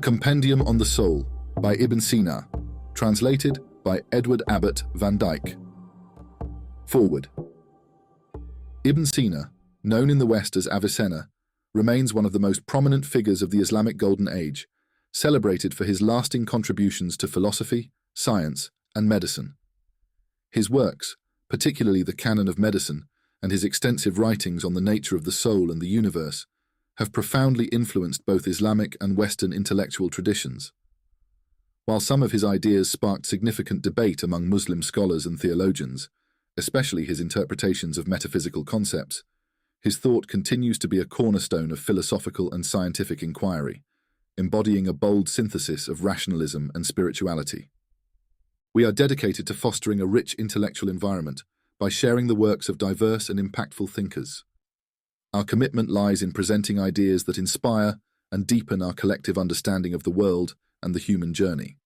Compendium on the Soul by Ibn Sina, translated by Edward Abbott van Dyck. Foreword. Ibn Sina, known in the West as Avicenna, remains one of the most prominent figures of the Islamic Golden Age, celebrated for his lasting contributions to philosophy, science, and medicine. His works, particularly the Canon of Medicine and his extensive writings on the nature of the soul and the universe, have profoundly influenced both Islamic and Western intellectual traditions. While some of his ideas sparked significant debate among Muslim scholars and theologians, especially his interpretations of metaphysical concepts, his thought continues to be a cornerstone of philosophical and scientific inquiry, embodying a bold synthesis of rationalism and spirituality. We are dedicated to fostering a rich intellectual environment by sharing the works of diverse and impactful thinkers. Our commitment lies in presenting ideas that inspire and deepen our collective understanding of the world and the human journey.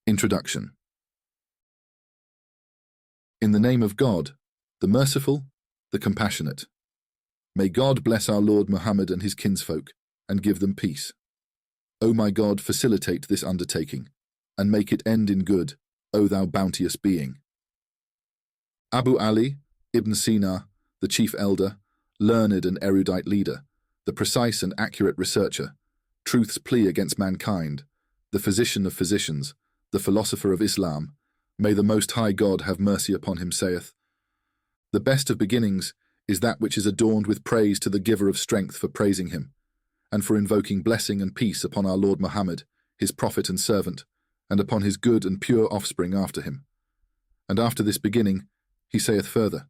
Introduction. In the name of God, the merciful, the compassionate. May God bless our Lord Muhammad and his kinsfolk, and give them peace. O my God, facilitate this undertaking, and make it end in good, O thou bounteous being. Abu Ali, Ibn Sina, the chief elder, learned and erudite leader, the precise and accurate researcher, truth's plea against mankind, the physician of physicians, the philosopher of Islam, may the Most High God have mercy upon him, saith, the best of beginnings is that which is adorned with praise to the giver of strength for praising him, and for invoking blessing and peace upon our Lord Muhammad, his prophet and servant, and upon his good and pure offspring after him. And after this beginning, he saith further,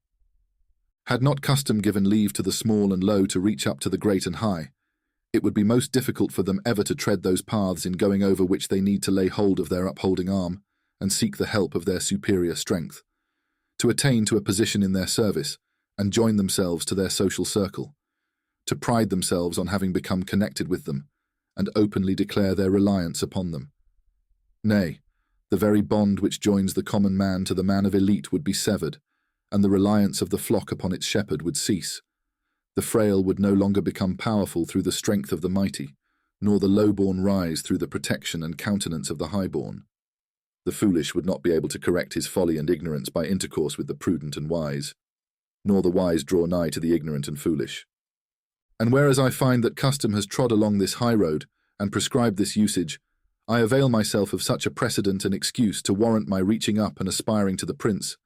had not custom given leave to the small and low to reach up to the great and high, it would be most difficult for them ever to tread those paths in going over which they need to lay hold of their upholding arm and seek the help of their superior strength, to attain to a position in their service and join themselves to their social circle, to pride themselves on having become connected with them and openly declare their reliance upon them. Nay, the very bond which joins the common man to the man of elite would be severed, and the reliance of the flock upon its shepherd would cease. The frail would no longer become powerful through the strength of the mighty, nor the lowborn rise through the protection and countenance of the highborn. The foolish would not be able to correct his folly and ignorance by intercourse with the prudent and wise, nor the wise draw nigh to the ignorant and foolish. And whereas I find that custom has trod along this high road and prescribed this usage, I avail myself of such a precedent and excuse to warrant my reaching up and aspiring to the prince.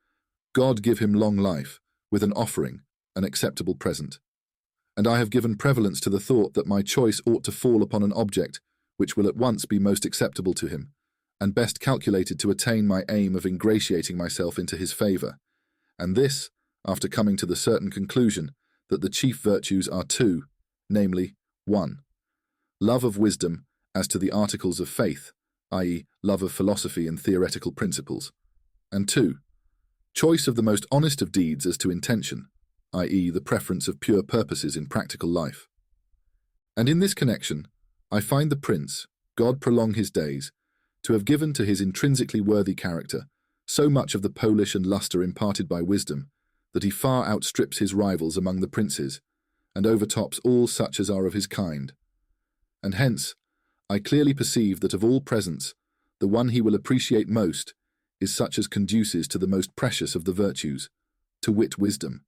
God give him long life, with an offering, an acceptable present. And I have given prevalence to the thought that my choice ought to fall upon an object which will at once be most acceptable to him, and best calculated to attain my aim of ingratiating myself into his favour, and this, after coming to the certain conclusion that the chief virtues are two, namely, 1. Love of wisdom as to the articles of faith, i.e., love of philosophy and theoretical principles, and 2. Choice of the most honest of deeds as to intention, i.e., the preference of pure purposes in practical life. And in this connection, I find the prince, God prolong his days, to have given to his intrinsically worthy character so much of the polish and lustre imparted by wisdom that he far outstrips his rivals among the princes, and overtops all such as are of his kind. And hence, I clearly perceive that of all presents, the one he will appreciate most is such as conduces to the most precious of the virtues, to wit wisdom.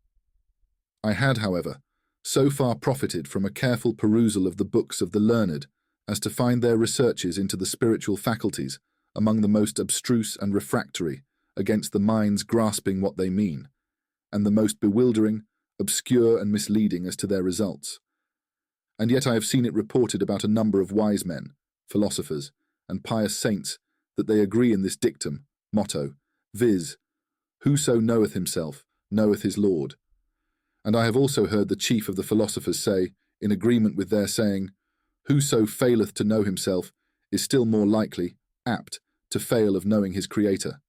I had, however, so far profited from a careful perusal of the books of the learned as to find their researches into the spiritual faculties among the most abstruse and refractory against the minds grasping what they mean, and the most bewildering, obscure and misleading as to their results. And yet I have seen it reported about a number of wise men, philosophers, and pious saints that they agree in this dictum, motto, viz., whoso knoweth himself, knoweth his Lord. And I have also heard the chief of the philosophers say, in agreement with their saying, whoso faileth to know himself is still more likely, apt, to fail of knowing his Creator.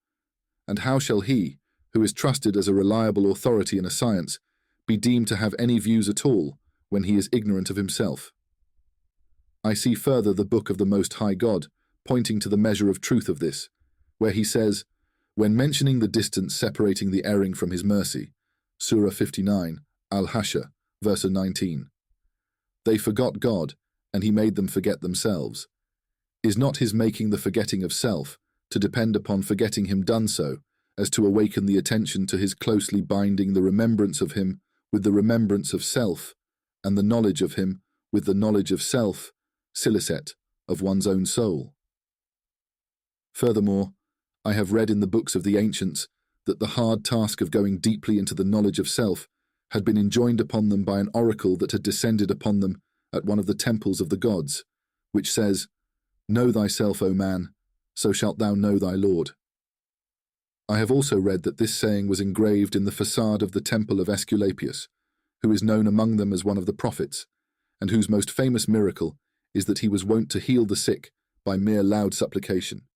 And how shall he, who is trusted as a reliable authority in a science, be deemed to have any views at all when he is ignorant of himself? I see further the book of the Most High God, pointing to the measure of truth of this, where he says, when mentioning the distance separating the erring from his mercy, Surah 59, Al-Hashr, verse 19, they forgot God and he made them forget themselves. Is not his making the forgetting of self to depend upon forgetting him done so, as to awaken the attention to his closely binding the remembrance of him with the remembrance of self, and the knowledge of him with the knowledge of self, silicet, of one's own soul? Furthermore, I have read in the books of the ancients that the hard task of going deeply into the knowledge of self had been enjoined upon them by an oracle that had descended upon them at one of the temples of the gods, which says, "Know thyself, O man, so shalt thou know thy Lord." I have also read that this saying was engraved in the facade of the temple of Aesculapius, who is known among them as one of the prophets, and whose most famous miracle is that he was wont to heal the sick by mere loud supplication.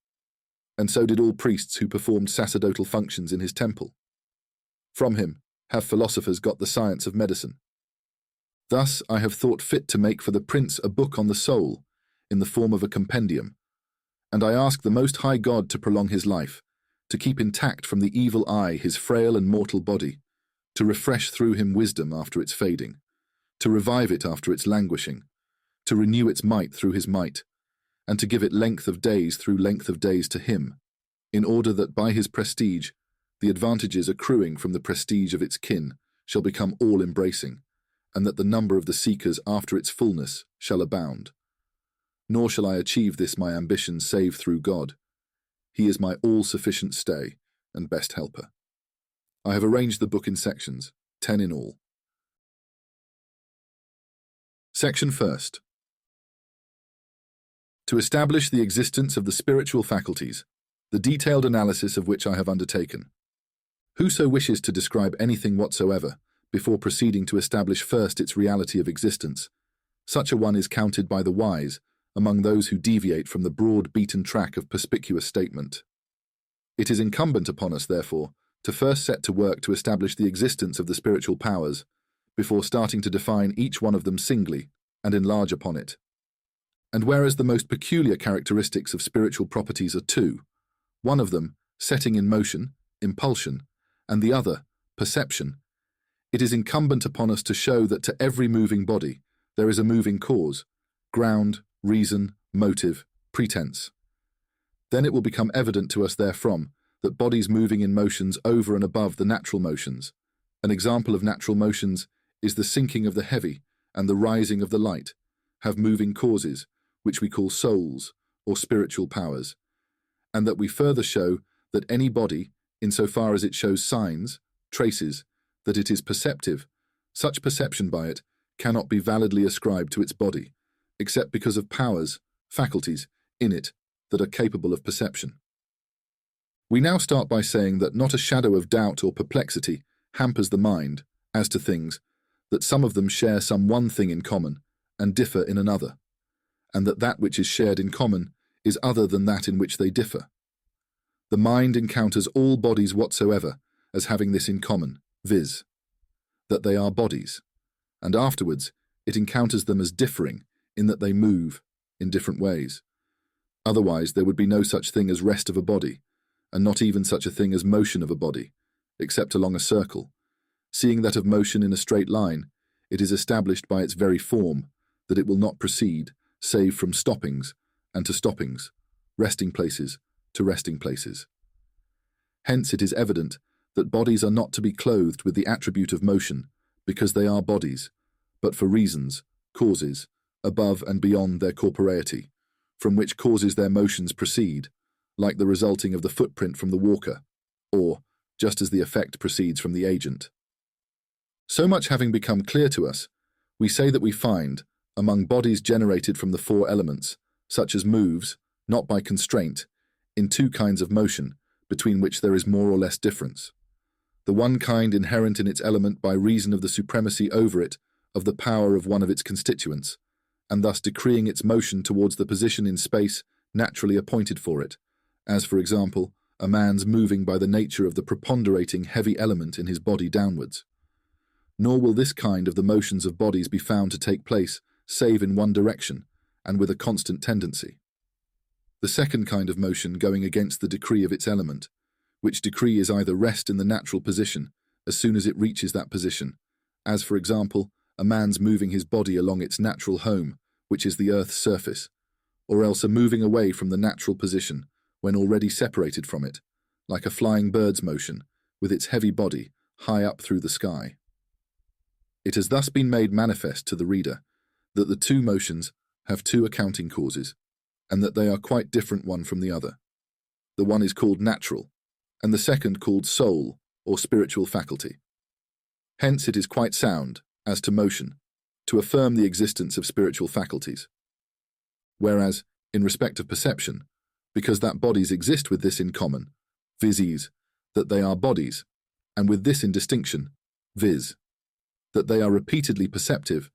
And so did all priests who performed sacerdotal functions in his temple. From him have philosophers got the science of medicine. Thus I have thought fit to make for the prince a book on the soul, in the form of a compendium, and I ask the Most High God to prolong his life, to keep intact from the evil eye his frail and mortal body, to refresh through him wisdom after its fading, to revive it after its languishing, to renew its might through his might, and to give it length of days through length of days to him, in order that by his prestige the advantages accruing from the prestige of its kin shall become all-embracing, and that the number of the seekers after its fullness shall abound. Nor shall I achieve this my ambition save through God. He is my all-sufficient stay and best helper. I have arranged the book in sections, 10 in all. Section 1. To establish the existence of the spiritual faculties, the detailed analysis of which I have undertaken. Whoso wishes to describe anything whatsoever, before proceeding to establish first its reality of existence, such a one is counted by the wise among those who deviate from the broad beaten track of perspicuous statement. It is incumbent upon us, therefore, to first set to work to establish the existence of the spiritual powers, before starting to define each one of them singly and enlarge upon it. And whereas the most peculiar characteristics of spiritual properties are two, one of them, setting in motion, impulsion, and the other, perception, it is incumbent upon us to show that to every moving body there is a moving cause, ground, reason, motive, pretense. Then it will become evident to us therefrom that bodies moving in motions over and above the natural motions. An example of natural motions is the sinking of the heavy and the rising of the light, have moving causes, which we call souls, or spiritual powers, and that we further show that any body, insofar as it shows signs, traces, that it is perceptive, such perception by it cannot be validly ascribed to its body, except because of powers, faculties, in it that are capable of perception. We now start by saying that not a shadow of doubt or perplexity hampers the mind, as to things, that some of them share some one thing in common, and differ in another, and that that which is shared in common is other than that in which they differ. The mind encounters all bodies whatsoever as having this in common, viz., that they are bodies, and afterwards it encounters them as differing in that they move in different ways. Otherwise there would be no such thing as rest of a body, and not even such a thing as motion of a body, except along a circle, seeing that of motion in a straight line, it is established by its very form that it will not proceed save from stoppings and to stoppings, resting places to resting places. Hence it is evident that bodies are not to be clothed with the attribute of motion, because they are bodies, but for reasons, causes, above and beyond their corporeity, from which causes their motions proceed, like the resulting of the footprint from the walker, or just as the effect proceeds from the agent. So much having become clear to us, we say that we find, among bodies generated from the four elements, such as moves, not by constraint, in two kinds of motion, between which there is more or less difference. The one kind inherent in its element by reason of the supremacy over it of the power of one of its constituents, and thus decreeing its motion towards the position in space naturally appointed for it, as, for example, a man's moving by the nature of the preponderating heavy element in his body downwards. Nor will this kind of the motions of bodies be found to take place save in one direction, and with a constant tendency. The second kind of motion going against the decree of its element, which decree is either rest in the natural position as soon as it reaches that position, as, for example, a man's moving his body along its natural home which is the Earth's surface, or else a moving away from the natural position when already separated from it, like a flying bird's motion, with its heavy body high up through the sky. It has thus been made manifest to the reader that the two motions have two accounting causes, and that they are quite different one from the other. The one is called natural, and the second called soul, or spiritual faculty. Hence it is quite sound, as to motion, to affirm the existence of spiritual faculties. Whereas, in respect of perception, because that bodies exist with this in common, viz., that they are bodies, and with this in distinction, viz., that they are repeatedly perceptive,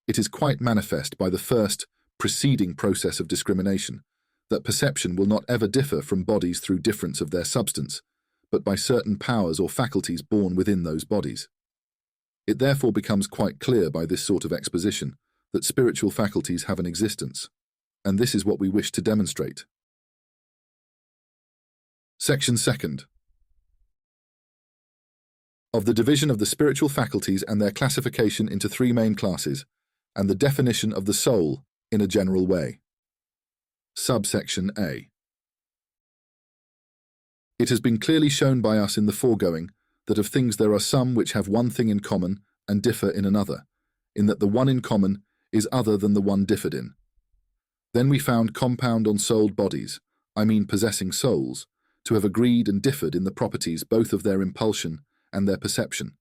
it is quite manifest by the first, preceding process of discrimination, that perception will not ever differ from bodies through difference of their substance, but by certain powers or faculties born within those bodies. It therefore becomes quite clear by this sort of exposition that spiritual faculties have an existence, and this is what we wish to demonstrate. Section 2. Of the division of the spiritual faculties and their classification into three main classes, and the definition of the soul in a general way. Subsection A. It has been clearly shown by us in the foregoing that of things there are some which have one thing in common and differ in another, in that the one in common is other than the one differed in. Then we found compound unsouled bodies, I mean possessing souls, to have agreed and differed in the properties both of their impulsion and their perception.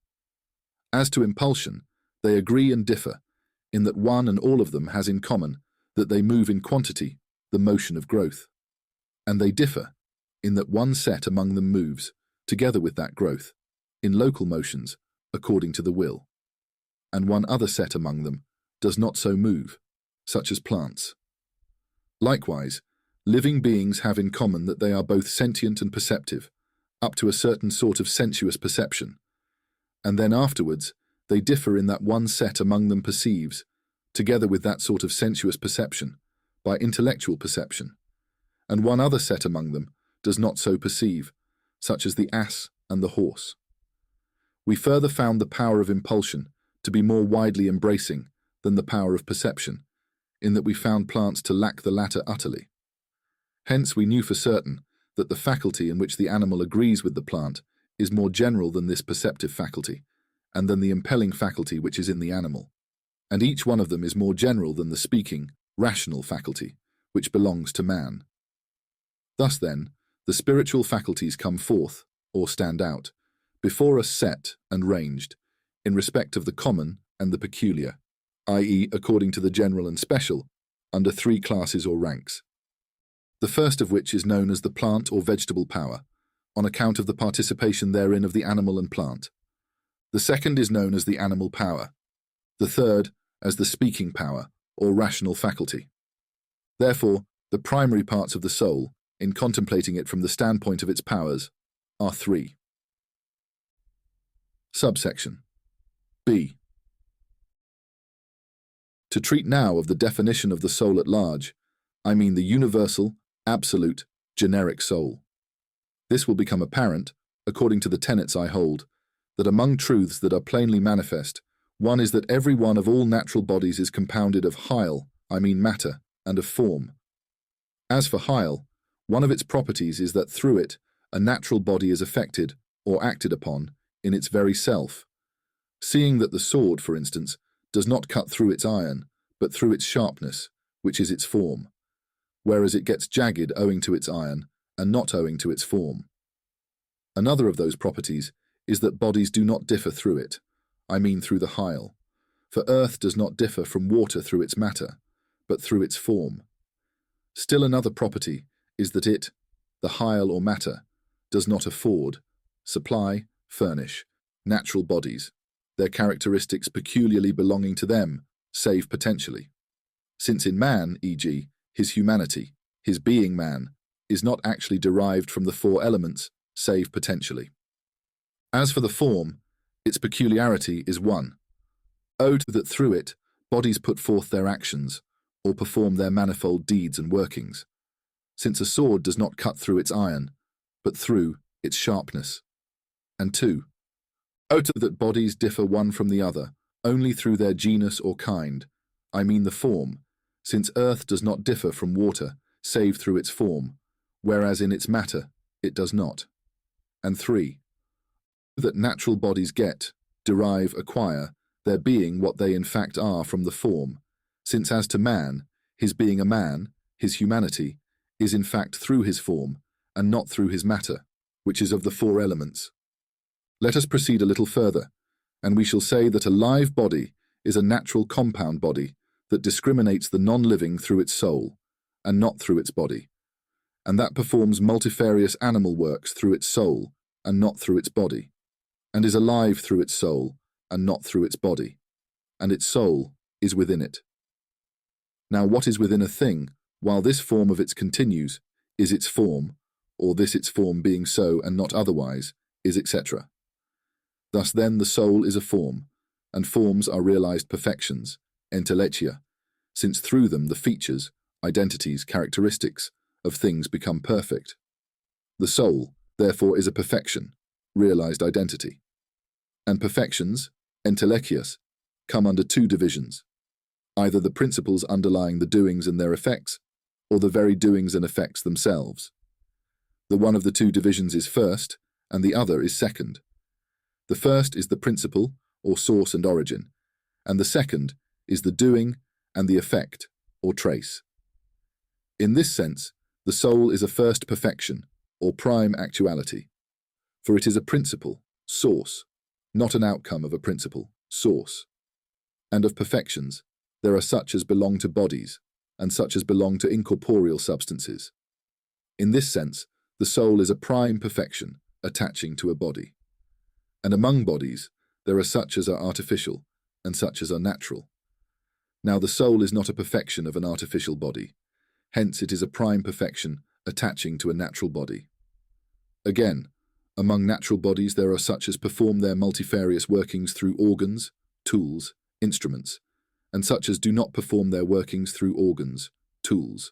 As to impulsion, they agree and differ, in that one and all of them has in common that they move in quantity, the motion of growth. And they differ, in that one set among them moves, together with that growth, in local motions, according to the will. And one other set among them does not so move, such as plants. Likewise, living beings have in common that they are both sentient and perceptive, up to a certain sort of sensuous perception, and then afterwards they differ in that one set among them perceives, together with that sort of sensuous perception, by intellectual perception, and one other set among them does not so perceive, such as the ass and the horse. We further found the power of impulsion to be more widely embracing than the power of perception, in that we found plants to lack the latter utterly. Hence we knew for certain that the faculty in which the animal agrees with the plant is more general than this perceptive faculty, and than the impelling faculty which is in the animal, and each one of them is more general than the speaking, rational faculty, which belongs to man. Thus then, the spiritual faculties come forth, or stand out, before us set and ranged, in respect of the common and the peculiar, i.e., according to the general and special, under three classes or ranks. The first of which is known as the plant or vegetable power, on account of the participation therein of the animal and plant. The second is known as the animal power. The third as the speaking power, or rational faculty. Therefore, the primary parts of the soul, in contemplating it from the standpoint of its powers, are three. Subsection B. To treat now of the definition of the soul at large, I mean the universal, absolute, generic soul. This will become apparent, according to the tenets I hold, that among truths that are plainly manifest, one is that every one of all natural bodies is compounded of hyle, I mean matter, and of form. As for hyle, one of its properties is that through it a natural body is affected, or acted upon, in its very self, seeing that the sword, for instance, does not cut through its iron, but through its sharpness, which is its form, whereas it gets jagged owing to its iron, and not owing to its form. Another of those properties is that bodies do not differ through it, I mean through the hyle, for earth does not differ from water through its matter, but through its form. Still another property is that it, the hyle or matter, does not afford, supply, furnish, natural bodies, their characteristics peculiarly belonging to them, save potentially. Since in man, e.g., his humanity, his being man, is not actually derived from the four elements, save potentially. As for the form, its peculiarity is one. Owed that through it, bodies put forth their actions, or perform their manifold deeds and workings, since a sword does not cut through its iron, but through its sharpness. And two, owed that bodies differ one from the other, only through their genus or kind, I mean the form, since earth does not differ from water save through its form, whereas in its matter it does not. And 3. That natural bodies get, derive, acquire, their being what they in fact are from the form, since as to man, his being a man, his humanity, is in fact through his form, and not through his matter, which is of the 4 elements. Let us proceed a little further, and we shall say that a live body is a natural compound body that discriminates the non-living through its soul, and not through its body, and that performs multifarious animal works through its soul, and not through its body, and is alive through its soul, and not through its body, and its soul is within it. Now what is within a thing, while this form of its continues, is its form, or this its form being so and not otherwise, is etc. Thus then the soul is a form, and forms are realized perfections, entelechia, since through them the features, identities, characteristics of things become perfect. The soul, therefore, is a perfection, realized identity. And perfections, entelechias, come under 2 divisions, either the principles underlying the doings and their effects, or the very doings and effects themselves. The one of the 2 divisions is first, and the other is second. The first is the principle, or source and origin, and the second is the doing and the effect, or trace. In this sense, the soul is a first perfection, or prime actuality, for it is a principle, source, not an outcome of a principle, source. And of perfections, there are such as belong to bodies, and such as belong to incorporeal substances. In this sense, the soul is a prime perfection, attaching to a body. And among bodies, there are such as are artificial, and such as are natural. Now the soul is not a perfection of an artificial body, hence it is a prime perfection attaching to a natural body. Again, among natural bodies there are such as perform their multifarious workings through organs, tools, instruments, and such as do not perform their workings through organs, tools,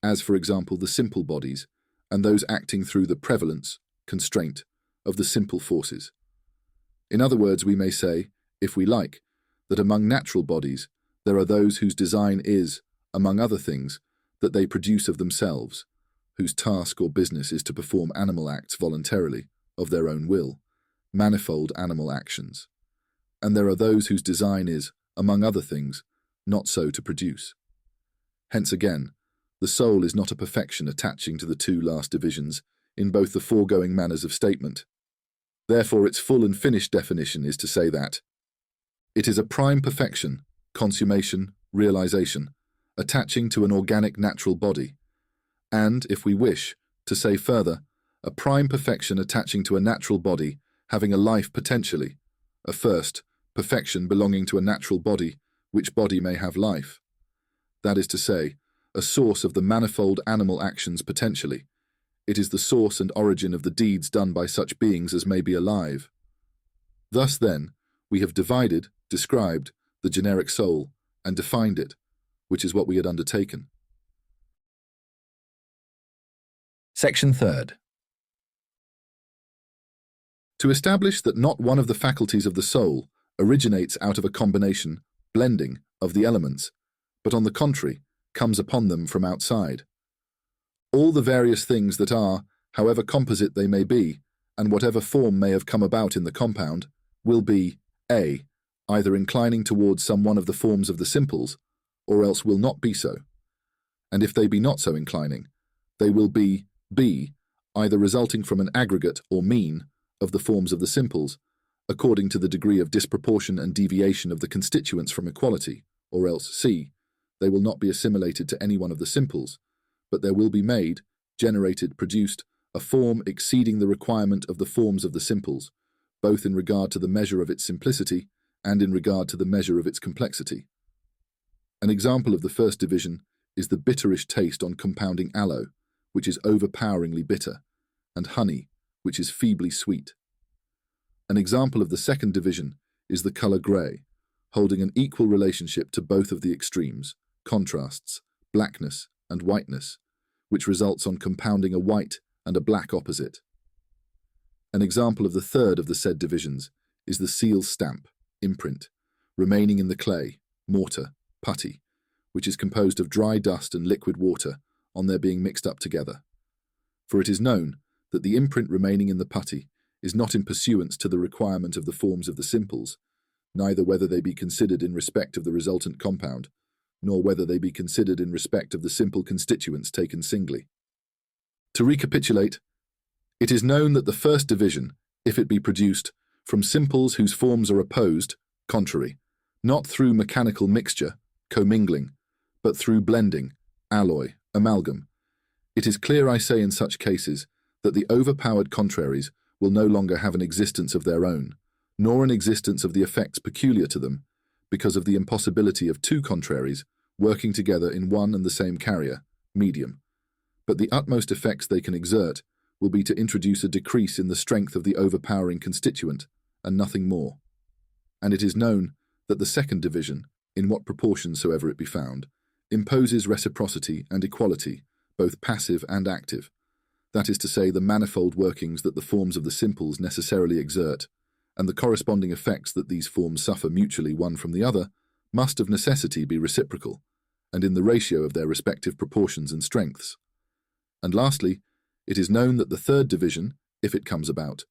as for example the simple bodies, and those acting through the prevalence, constraint, of the simple forces. In other words, we may say, if we like, that among natural bodies there are those whose design is, among other things, that they produce of themselves, whose task or business is to perform animal acts voluntarily, of their own will, manifold animal actions. And there are those whose design is, among other things, not so to produce. Hence again, the soul is not a perfection attaching to the 2 last divisions in both the foregoing manners of statement. Therefore its full and finished definition is to say that it is a prime perfection, consummation, realization, attaching to an organic natural body, and, if we wish, to say further, a prime perfection attaching to a natural body having a life potentially, a first perfection belonging to a natural body, which body may have life. That is to say, a source of the manifold animal actions potentially. It is the source and origin of the deeds done by such beings as may be alive. Thus, then, we have divided, described, the generic soul, and defined it, which is what we had undertaken. Section 3rd. To establish that not one of the faculties of the soul originates out of a combination, blending, of the elements, but on the contrary, comes upon them from outside. All the various things that are, however composite they may be, and whatever form may have come about in the compound, will be a. Either inclining towards some one of the forms of the simples, or else will not be so. And if they be not so inclining, they will be b. Either resulting from an aggregate or mean of the forms of the simples, according to the degree of disproportion and deviation of the constituents from equality, or else c. They will not be assimilated to any one of the simples, but there will be made, generated, produced, a form exceeding the requirement of the forms of the simples, both in regard to the measure of its simplicity and in regard to the measure of its complexity. An example of the first division is the bitterish taste on compounding aloe, which is overpoweringly bitter, and honey, which is feebly sweet. An example of the second division is the colour grey, holding an equal relationship to both of the extremes, contrasts, blackness and whiteness, which results on compounding a white and a black opposite. An example of the third of the said divisions is the seal stamp, imprint, remaining in the clay, mortar, putty, which is composed of dry dust and liquid water on their being mixed up together. For it is known that the imprint remaining in the putty is not in pursuance to the requirement of the forms of the simples, neither whether they be considered in respect of the resultant compound, nor whether they be considered in respect of the simple constituents taken singly. To recapitulate, it is known that the first division, if it be produced, from simples whose forms are opposed, contrary, not through mechanical mixture, commingling, but through blending, alloy, amalgam, it is clear, I say, in such cases, that the overpowered contraries will no longer have an existence of their own, nor an existence of the effects peculiar to them, because of the impossibility of two contraries working together in one and the same carrier, medium. But the utmost effects they can exert will be to introduce a decrease in the strength of the overpowering constituent, and nothing more. And it is known that the second division, in what proportion soever it be found, imposes reciprocity and equality, both passive and active, that is to say, the manifold workings that the forms of the simples necessarily exert, and the corresponding effects that these forms suffer mutually one from the other, must of necessity be reciprocal, and in the ratio of their respective proportions and strengths. And lastly, it is known that the third division, if it comes about,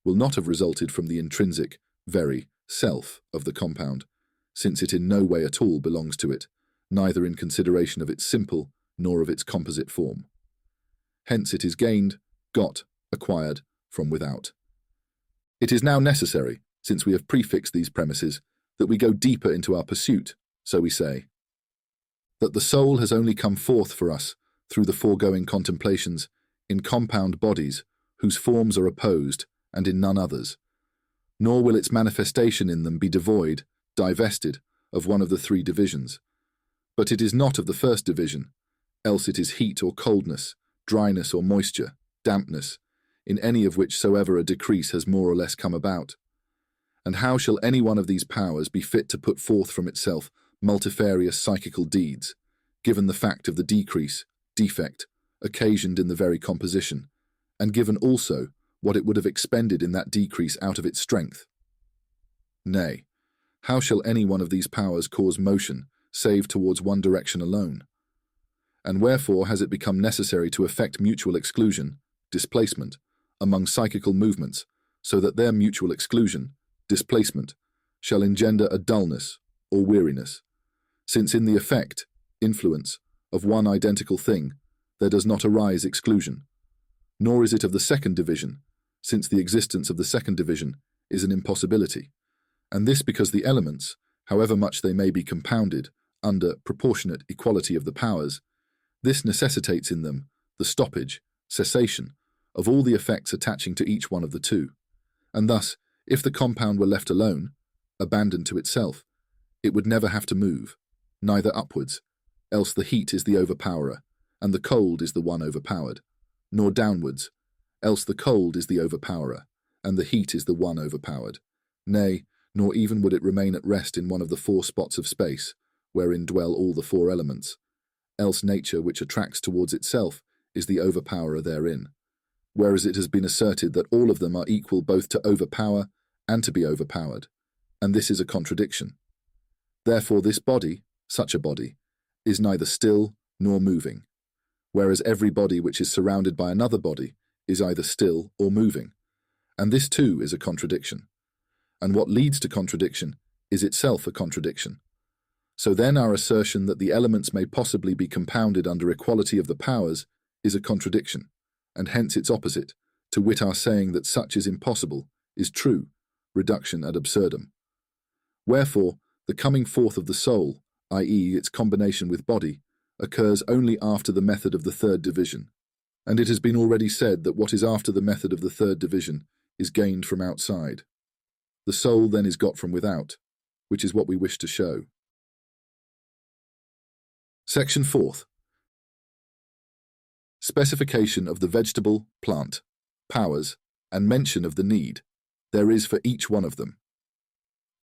will not have resulted from the intrinsic, very, self of the compound, since it in no way at all belongs to it, neither in consideration of its simple nor of its composite form. Hence it is gained, got, acquired, from without. It is now necessary, since we have prefixed these premises, that we go deeper into our pursuit, so we say, that the soul has only come forth for us, through the foregoing contemplations, in compound bodies, whose forms are opposed, and in none others, nor will its manifestation in them be devoid, divested, of one of the three divisions. But it is not of the first division, else it is heat or coldness, dryness or moisture, dampness, in any of which soever a decrease has more or less come about. And how shall any one of these powers be fit to put forth from itself multifarious psychical deeds, given the fact of the decrease, defect, occasioned in the very composition, and given also what it would have expended in that decrease out of its strength? Nay, how shall any one of these powers cause motion, save towards one direction alone? And wherefore has it become necessary to effect mutual exclusion, displacement, among psychical movements, so that their mutual exclusion, displacement, shall engender a dullness or weariness, since in the effect, influence, of one identical thing, there does not arise exclusion, nor is it of the second division, since the existence of the second division is an impossibility, and this because the elements, however much they may be compounded, under proportionate equality of the powers, this necessitates in them the stoppage, cessation, of all the effects attaching to each one of the two, and thus, if the compound were left alone, abandoned to itself, it would never have to move, neither upwards, else the heat is the overpowerer, and the cold is the one overpowered, nor downwards, else the cold is the overpowerer, and the heat is the one overpowered. Nay, nor even would it remain at rest in one of the four spots of space, wherein dwell all the four elements, else nature which attracts towards itself is the overpowerer therein, whereas it has been asserted that all of them are equal both to overpower and to be overpowered, and this is a contradiction. Therefore this body, such a body, is neither still nor moving, whereas every body which is surrounded by another body is either still or moving, and this too is a contradiction. And what leads to contradiction is itself a contradiction. So then our assertion that the elements may possibly be compounded under equality of the powers is a contradiction, and hence its opposite, to wit our saying that such is impossible, is true, reduction ad absurdum. Wherefore, the coming forth of the soul, i.e. its combination with body, occurs only after the method of the third division, and it has been already said that what is after the method of the third division is gained from outside. The soul then is got from without, which is what we wish to show. Section 4th. Specification of the vegetable, plant, powers, and mention of the need there is for each one of them.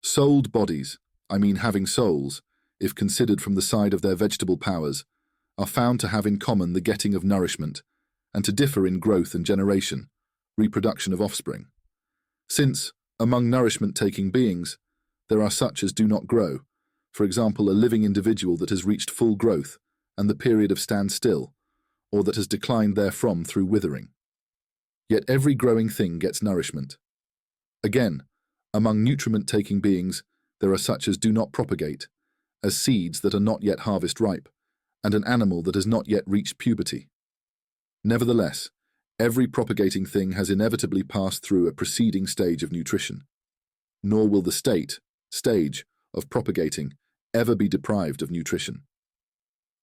Souled bodies, I mean having souls, if considered from the side of their vegetable powers, are found to have in common the getting of nourishment, and to differ in growth and generation, reproduction of offspring. Since, among nourishment-taking beings, there are such as do not grow, For example, a living individual that has reached full growth and the period of standstill, or that has declined therefrom through withering. Yet every growing thing gets nourishment. Again, among nutriment-taking beings, there are such as do not propagate, as seeds that are not yet harvest ripe, and an animal that has not yet reached puberty. Nevertheless, every propagating thing has inevitably passed through a preceding stage of nutrition, nor will the stage of propagating ever be deprived of nutrition.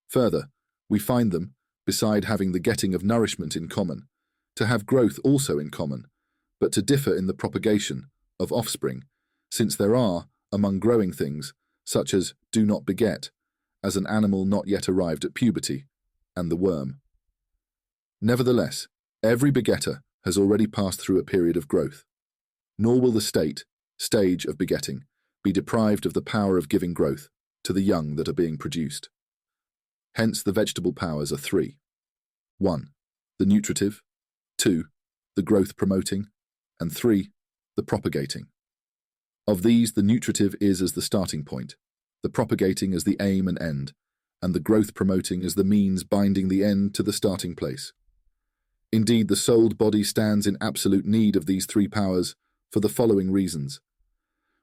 Further, we find them, beside having the getting of nourishment in common, to have growth also in common, but to differ in the propagation of offspring, since there are, among growing things, such as do not beget, as an animal not yet arrived at puberty, and the worm. Nevertheless, every begetter has already passed through a period of growth, nor will the stage of begetting be deprived of the power of giving growth to the young that are being produced. Hence the vegetable powers are three. 1. The nutritive, 2. The growth-promoting, and 3. The propagating. Of these, the nutritive is as the starting point, the propagating as the aim and end, and the growth-promoting as the means binding the end to the starting place. Indeed, the souled body stands in absolute need of these three powers for the following reasons.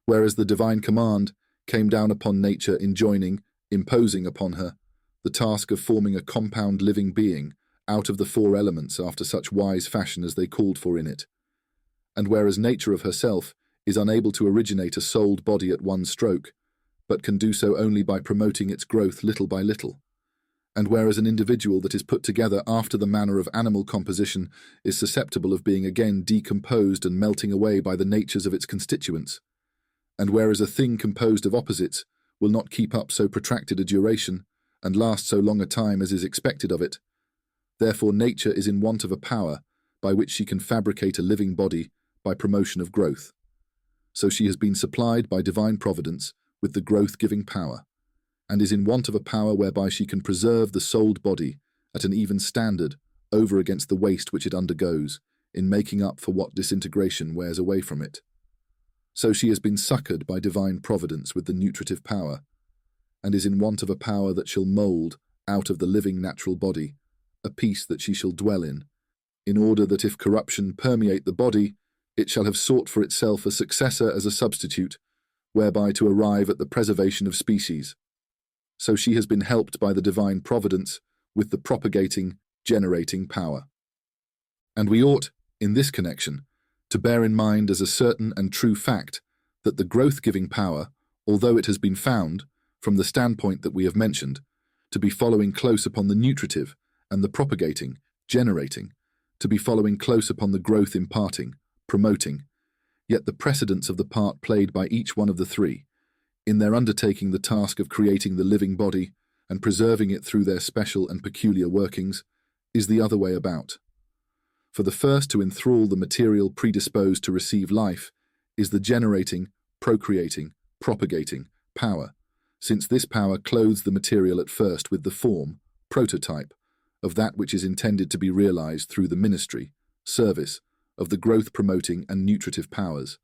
Whereas the divine command came down upon nature imposing upon her the task of forming a compound living being out of the four elements after such wise fashion as they called for in it, and whereas nature of herself is unable to originate a souled body at one stroke, but can do so only by promoting its growth little by little, and whereas an individual that is put together after the manner of animal composition is susceptible of being again decomposed and melting away by the natures of its constituents, and whereas a thing composed of opposites will not keep up so protracted a duration and last so long a time as is expected of it, therefore nature is in want of a power by which she can fabricate a living body by promotion of growth. So she has been supplied by divine providence with the growth-giving power, and is in want of a power whereby she can preserve the souled body at an even standard over against the waste which it undergoes in making up for what disintegration wears away from it. So she has been succoured by divine providence with the nutritive power, and is in want of a power that shall mould out of the living natural body a peace that she shall dwell in order that if corruption permeate the body, it shall have sought for itself a successor as a substitute, whereby to arrive at the preservation of species. So she has been helped by the divine providence with the propagating, generating power. And we ought, in this connection, to bear in mind as a certain and true fact that the growth-giving power, although it has been found, from the standpoint that we have mentioned, to be following close upon the nutritive and the propagating, generating, to be following close upon the growth imparting, promoting, yet the precedence of the part played by each one of the three, in their undertaking the task of creating the living body and preserving it through their special and peculiar workings, is the other way about. For the first to enthrall the material predisposed to receive life is the generating, procreating, propagating power, since this power clothes the material at first with the form, prototype, of that which is intended to be realized through the ministry, service, of the growth-promoting and nutritive powers.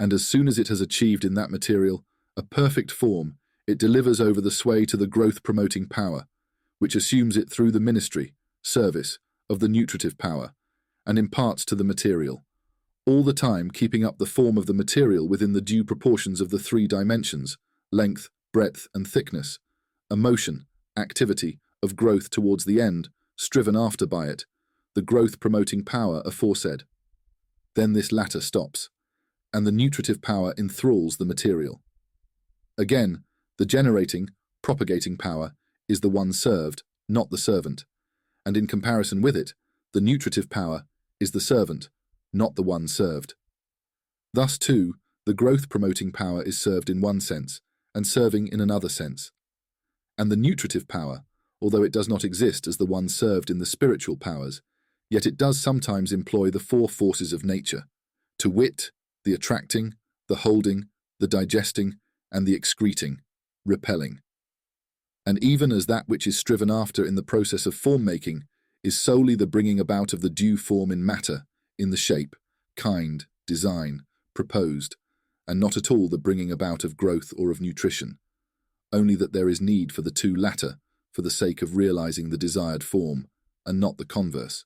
And as soon as it has achieved in that material a perfect form, it delivers over the sway to the growth-promoting power, which assumes it through the ministry, service, of the nutritive power, and imparts to the material, all the time keeping up the form of the material within the due proportions of the three dimensions, length, breadth, and thickness, a motion, activity, of growth towards the end, striven after by it, the growth-promoting power aforesaid. Then this latter stops, and the nutritive power enthralls the material. Again, the generating, propagating power is the one served, not the servant, and in comparison with it, the nutritive power is the servant, not the one served. Thus, too, the growth-promoting power is served in one sense, and serving in another sense. And the nutritive power, although it does not exist as the one served in the spiritual powers, yet it does sometimes employ the four forces of nature, to wit, the attracting, the holding, the digesting, and the excreting, repelling. And even as that which is striven after in the process of form-making is solely the bringing about of the due form in matter, in the shape, kind, design, proposed, and not at all the bringing about of growth or of nutrition, only that there is need for the two latter for the sake of realizing the desired form, and not the converse.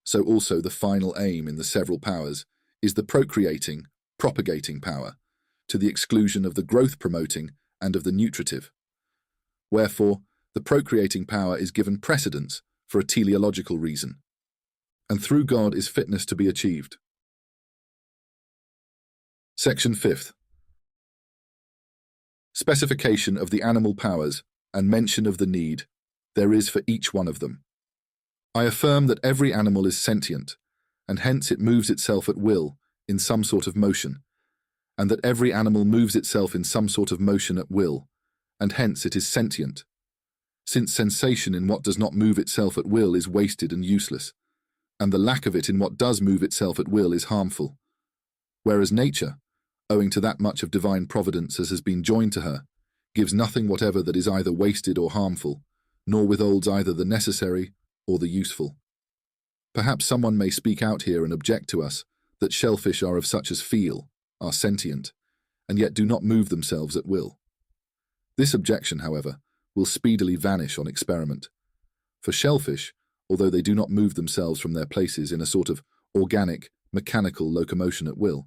So also the final aim in the several powers is the procreating, propagating power, to the exclusion of the growth-promoting and of the nutritive. Wherefore, the procreating power is given precedence for a teleological reason, and through God is fitness to be achieved. Section 5th. Specification of the animal powers and mention of the need there is for each one of them. I affirm that every animal is sentient, and hence it moves itself at will in some sort of motion, and that every animal moves itself in some sort of motion at will, and hence it is sentient, since sensation in what does not move itself at will is wasted and useless, and the lack of it in what does move itself at will is harmful, whereas nature, owing to that much of divine providence as has been joined to her, gives nothing whatever that is either wasted or harmful, nor withholds either the necessary or the useful. Perhaps someone may speak out here and object to us that shellfish are of such as feel, are sentient, and yet do not move themselves at will. This objection, however, will speedily vanish on experiment. For shellfish, although they do not move themselves from their places in a sort of organic, mechanical locomotion at will,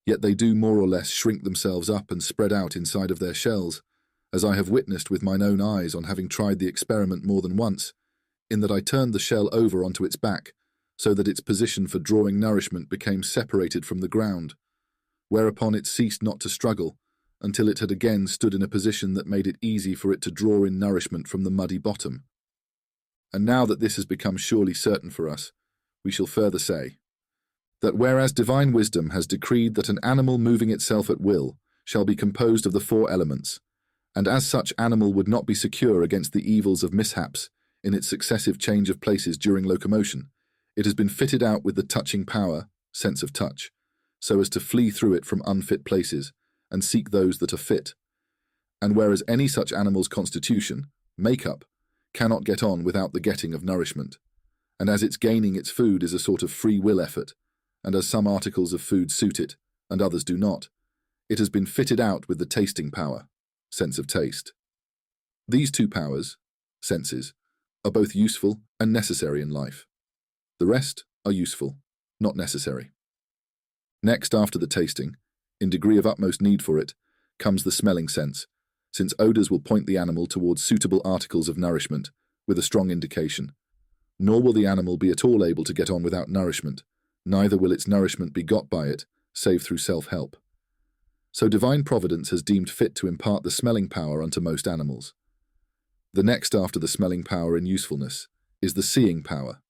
yet they do more or less shrink themselves up and spread out inside of their shells, as I have witnessed with mine own eyes on having tried the experiment more than once, in that I turned the shell over onto its back, so that its position for drawing nourishment became separated from the ground, whereupon it ceased not to struggle, until it had again stood in a position that made it easy for it to draw in nourishment from the muddy bottom. And now that this has become surely certain for us, we shall further say, that whereas divine wisdom has decreed that an animal moving itself at will shall be composed of the four elements, and as such animal would not be secure against the evils of mishaps in its successive change of places during locomotion, it has been fitted out with the touching power, sense of touch, so as to flee through it from unfit places, and seek those that are fit. And whereas any such animal's constitution, make-up, cannot get on without the getting of nourishment, and as its gaining its food is a sort of free will effort, and as some articles of food suit it, and others do not, it has been fitted out with the tasting power, sense of taste. These two powers, senses, are both useful and necessary in life. The rest are useful, not necessary. Next after the tasting, in degree of utmost need for it, comes the smelling sense, since odours will point the animal towards suitable articles of nourishment, with a strong indication. Nor will the animal be at all able to get on without nourishment, neither will its nourishment be got by it, save through self-help. So divine providence has deemed fit to impart the smelling power unto most animals. The next after the smelling power in usefulness is the seeing power,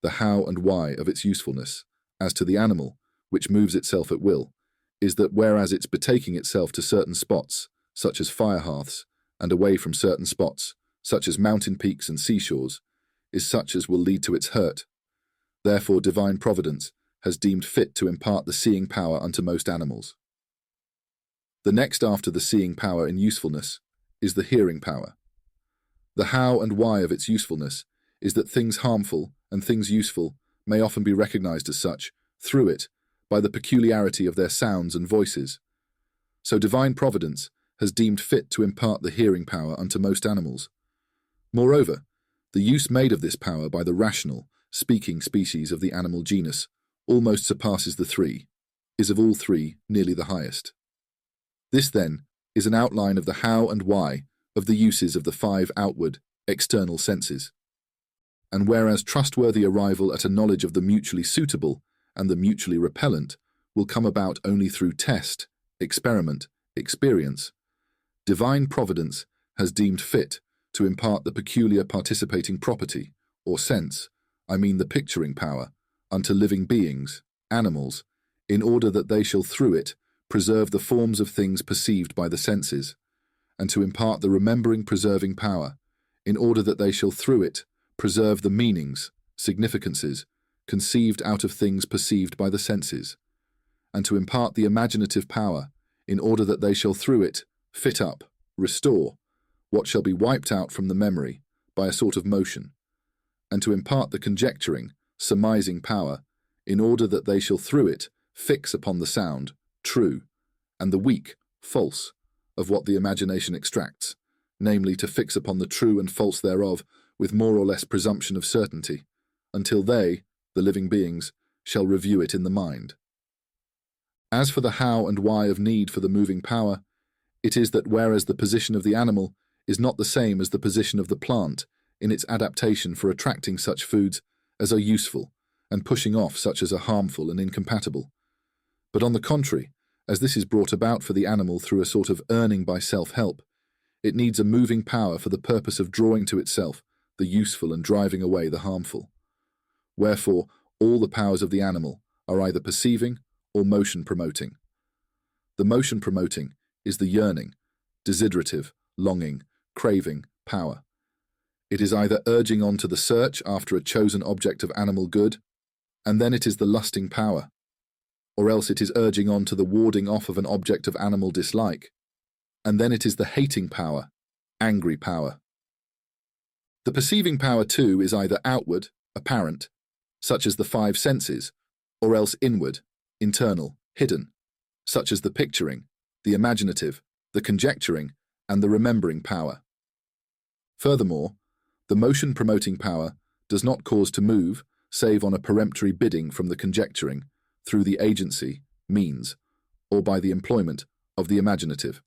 the how and why of its usefulness, as to the animal, which moves itself at will, is that whereas its betaking itself to certain spots, such as fire hearths, and away from certain spots, such as mountain peaks and seashores, is such as will lead to its hurt. Therefore divine providence has deemed fit to impart the seeing power unto most animals. The next after the seeing power in usefulness is the hearing power. The how and why of its usefulness is that things harmful and things useful may often be recognized as such, through it, by the peculiarity of their sounds and voices. So divine providence has deemed fit to impart the hearing power unto most animals. Moreover, the use made of this power by the rational, speaking species of the animal genus almost surpasses the three, is of all three nearly the highest. This, then, is an outline of the how and why of the uses of the five outward, external senses. And whereas trustworthy arrival at a knowledge of the mutually suitable and the mutually repellent will come about only through test, experiment, experience, divine providence has deemed fit to impart the peculiar participating property, or sense, I mean the picturing power, unto living beings, animals, in order that they shall through it preserve the forms of things perceived by the senses, and to impart the remembering preserving power, in order that they shall through it preserve the meanings, significances, conceived out of things perceived by the senses, and to impart the imaginative power, in order that they shall through it fit up, restore, what shall be wiped out from the memory by a sort of motion, and to impart the conjecturing, surmising power, in order that they shall through it fix upon the sound, true, and the weak, false, of what the imagination extracts. namely to fix upon the true and false thereof with more or less presumption of certainty, until they, the living beings, shall review it in the mind. As for the how and why of need for the moving power, it is that whereas the position of the animal is not the same as the position of the plant in its adaptation for attracting such foods as are useful and pushing off such as are harmful and incompatible, but on the contrary, as this is brought about for the animal through a sort of earning by self-help, it needs a moving power for the purpose of drawing to itself the useful and driving away the harmful. Wherefore, all the powers of the animal are either perceiving or motion-promoting. The motion-promoting is the yearning, desiderative, longing, craving power. It is either urging on to the search after a chosen object of animal good, and then it is the lusting power, or else it is urging on to the warding off of an object of animal dislike, and then it is the hating power, angry power. The perceiving power, too, is either outward, apparent, such as the five senses, or else inward, internal, hidden, such as the picturing, the imaginative, the conjecturing, and the remembering power. Furthermore, the motion-promoting power does not cause to move, save on a peremptory bidding from the conjecturing, through the agency, means, or by the employment of the imaginative.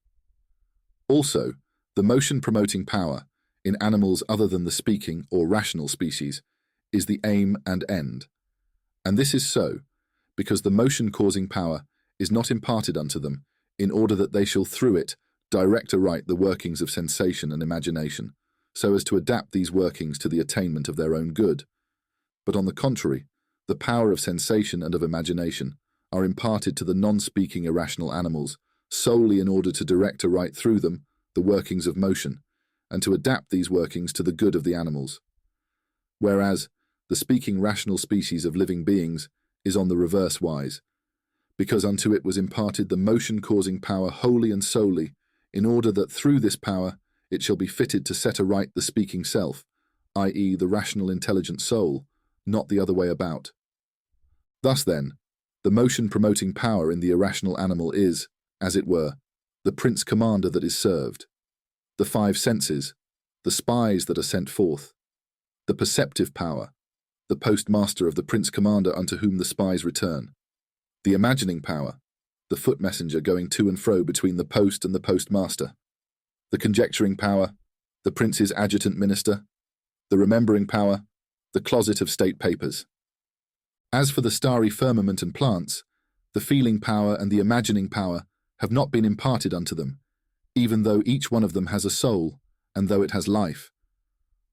Also, the motion-promoting power, in animals other than the speaking or rational species, is the aim and end. And this is so, because the motion-causing power is not imparted unto them, in order that they shall through it direct aright the workings of sensation and imagination, so as to adapt these workings to the attainment of their own good. But on the contrary, the power of sensation and of imagination are imparted to the non-speaking irrational animals solely in order to direct aright through them the workings of motion, and to adapt these workings to the good of the animals. Whereas the speaking rational species of living beings is on the reverse wise, because unto it was imparted the motion-causing power wholly and solely, in order that through this power it shall be fitted to set aright the speaking self, i.e. the rational intelligent soul, not the other way about. Thus then, the motion-promoting power in the irrational animal is, as it were, the prince commander that is served, the five senses, the spies that are sent forth, the perceptive power, the postmaster of the prince commander unto whom the spies return, the imagining power, the foot messenger going to and fro between the post and the postmaster, the conjecturing power, the prince's adjutant minister, the remembering power, the closet of state papers. As for the starry firmament and plants, the feeling power and the imagining power have not been imparted unto them, even though each one of them has a soul, and though it has life.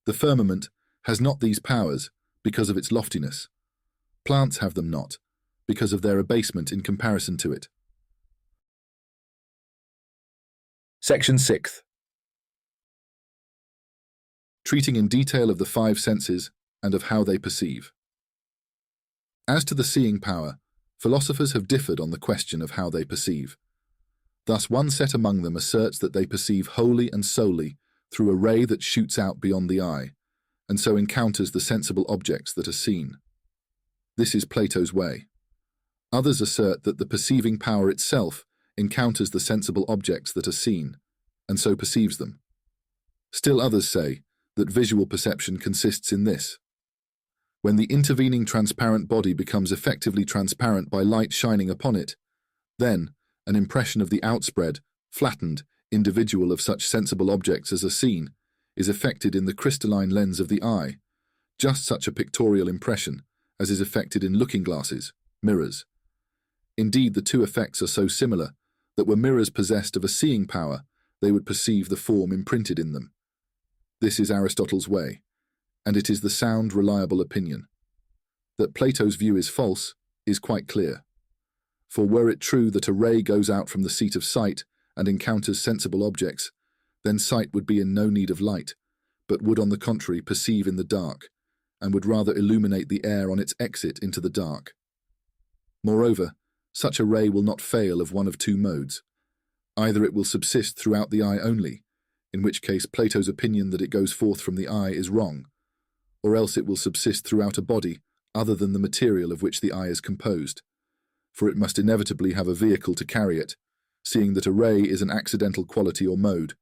The firmament has not these powers because of its loftiness. Plants have them not, because of their abasement in comparison to it. Section 6. Treating in detail of the five senses and of how they perceive. As to the seeing power, philosophers have differed on the question of how they perceive. Thus one set among them asserts that they perceive wholly and solely through a ray that shoots out beyond the eye, and so encounters the sensible objects that are seen. This is Plato's way. Others assert that the perceiving power itself encounters the sensible objects that are seen, and so perceives them. Still others say that visual perception consists in this. When the intervening transparent body becomes effectively transparent by light shining upon it, then an impression of the outspread, flattened, individual of such sensible objects as are seen is effected in the crystalline lens of the eye, just such a pictorial impression as is effected in looking-glasses, mirrors. Indeed, the two effects are so similar that were mirrors possessed of a seeing power, they would perceive the form imprinted in them. This is Aristotle's way, and it is the sound, reliable opinion. That Plato's view is false is quite clear. For were it true that a ray goes out from the seat of sight and encounters sensible objects, then sight would be in no need of light, but would on the contrary perceive in the dark, and would rather illuminate the air on its exit into the dark. Moreover, such a ray will not fail of one of two modes. Either it will subsist throughout the eye only, in which case Plato's opinion that it goes forth from the eye is wrong, or else it will subsist throughout a body other than the material of which the eye is composed, for it must inevitably have a vehicle to carry it, seeing that a ray is an accidental quality or mode,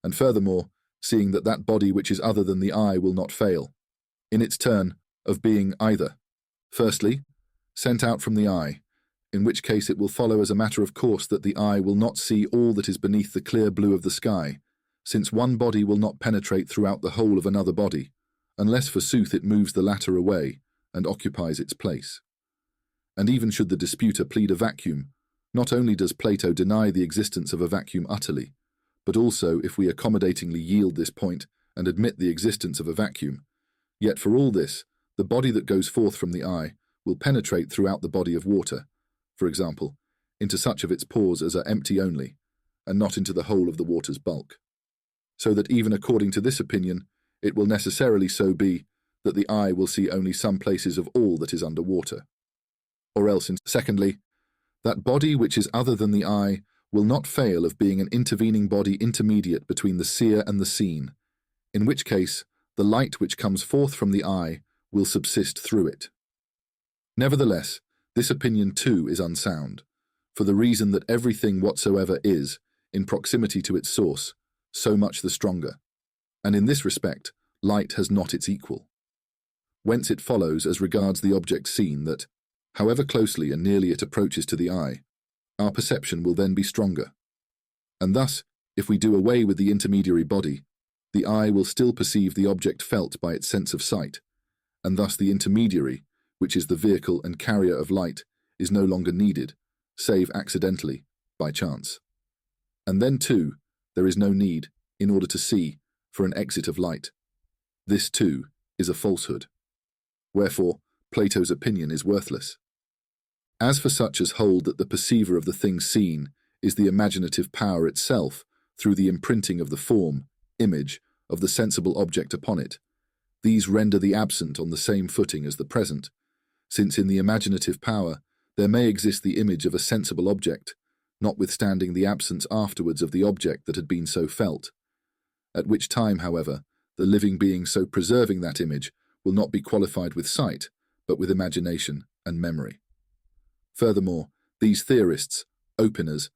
and furthermore, seeing that that body which is other than the eye will not fail, in its turn, of being either, firstly, sent out from the eye, in which case it will follow as a matter of course that the eye will not see all that is beneath the clear blue of the sky, since one body will not penetrate throughout the whole of another body, unless forsooth it moves the latter away and occupies its place. And even should the disputer plead a vacuum, not only does Plato deny the existence of a vacuum utterly, but also, if we accommodatingly yield this point and admit the existence of a vacuum, yet for all this, the body that goes forth from the eye will penetrate throughout the body of water, for example, into such of its pores as are empty only, and not into the whole of the water's bulk. So that even according to this opinion, it will necessarily so be that the eye will see only some places of all that is under water. Or else, secondly, that body which is other than the eye will not fail of being an intervening body intermediate between the seer and the seen, in which case the light which comes forth from the eye will subsist through it. Nevertheless, this opinion too is unsound, for the reason that everything whatsoever is, in proximity to its source, so much the stronger, and in this respect light has not its equal. Whence it follows as regards the object seen that, however closely and nearly it approaches to the eye, our perception will then be stronger. And thus, if we do away with the intermediary body, the eye will still perceive the object felt by its sense of sight, and thus the intermediary, which is the vehicle and carrier of light, is no longer needed, save accidentally, by chance. And then, too, there is no need, in order to see, for an exit of light. This, too, is a falsehood. Wherefore, Plato's opinion is worthless. As for such as hold that the perceiver of the thing seen is the imaginative power itself through the imprinting of the form, image, of the sensible object upon it, these render the absent on the same footing as the present, since in the imaginative power there may exist the image of a sensible object, notwithstanding the absence afterwards of the object that had been so felt, at which time, however, the living being so preserving that image will not be qualified with sight, but with imagination and memory. Furthermore, these theorists, openers,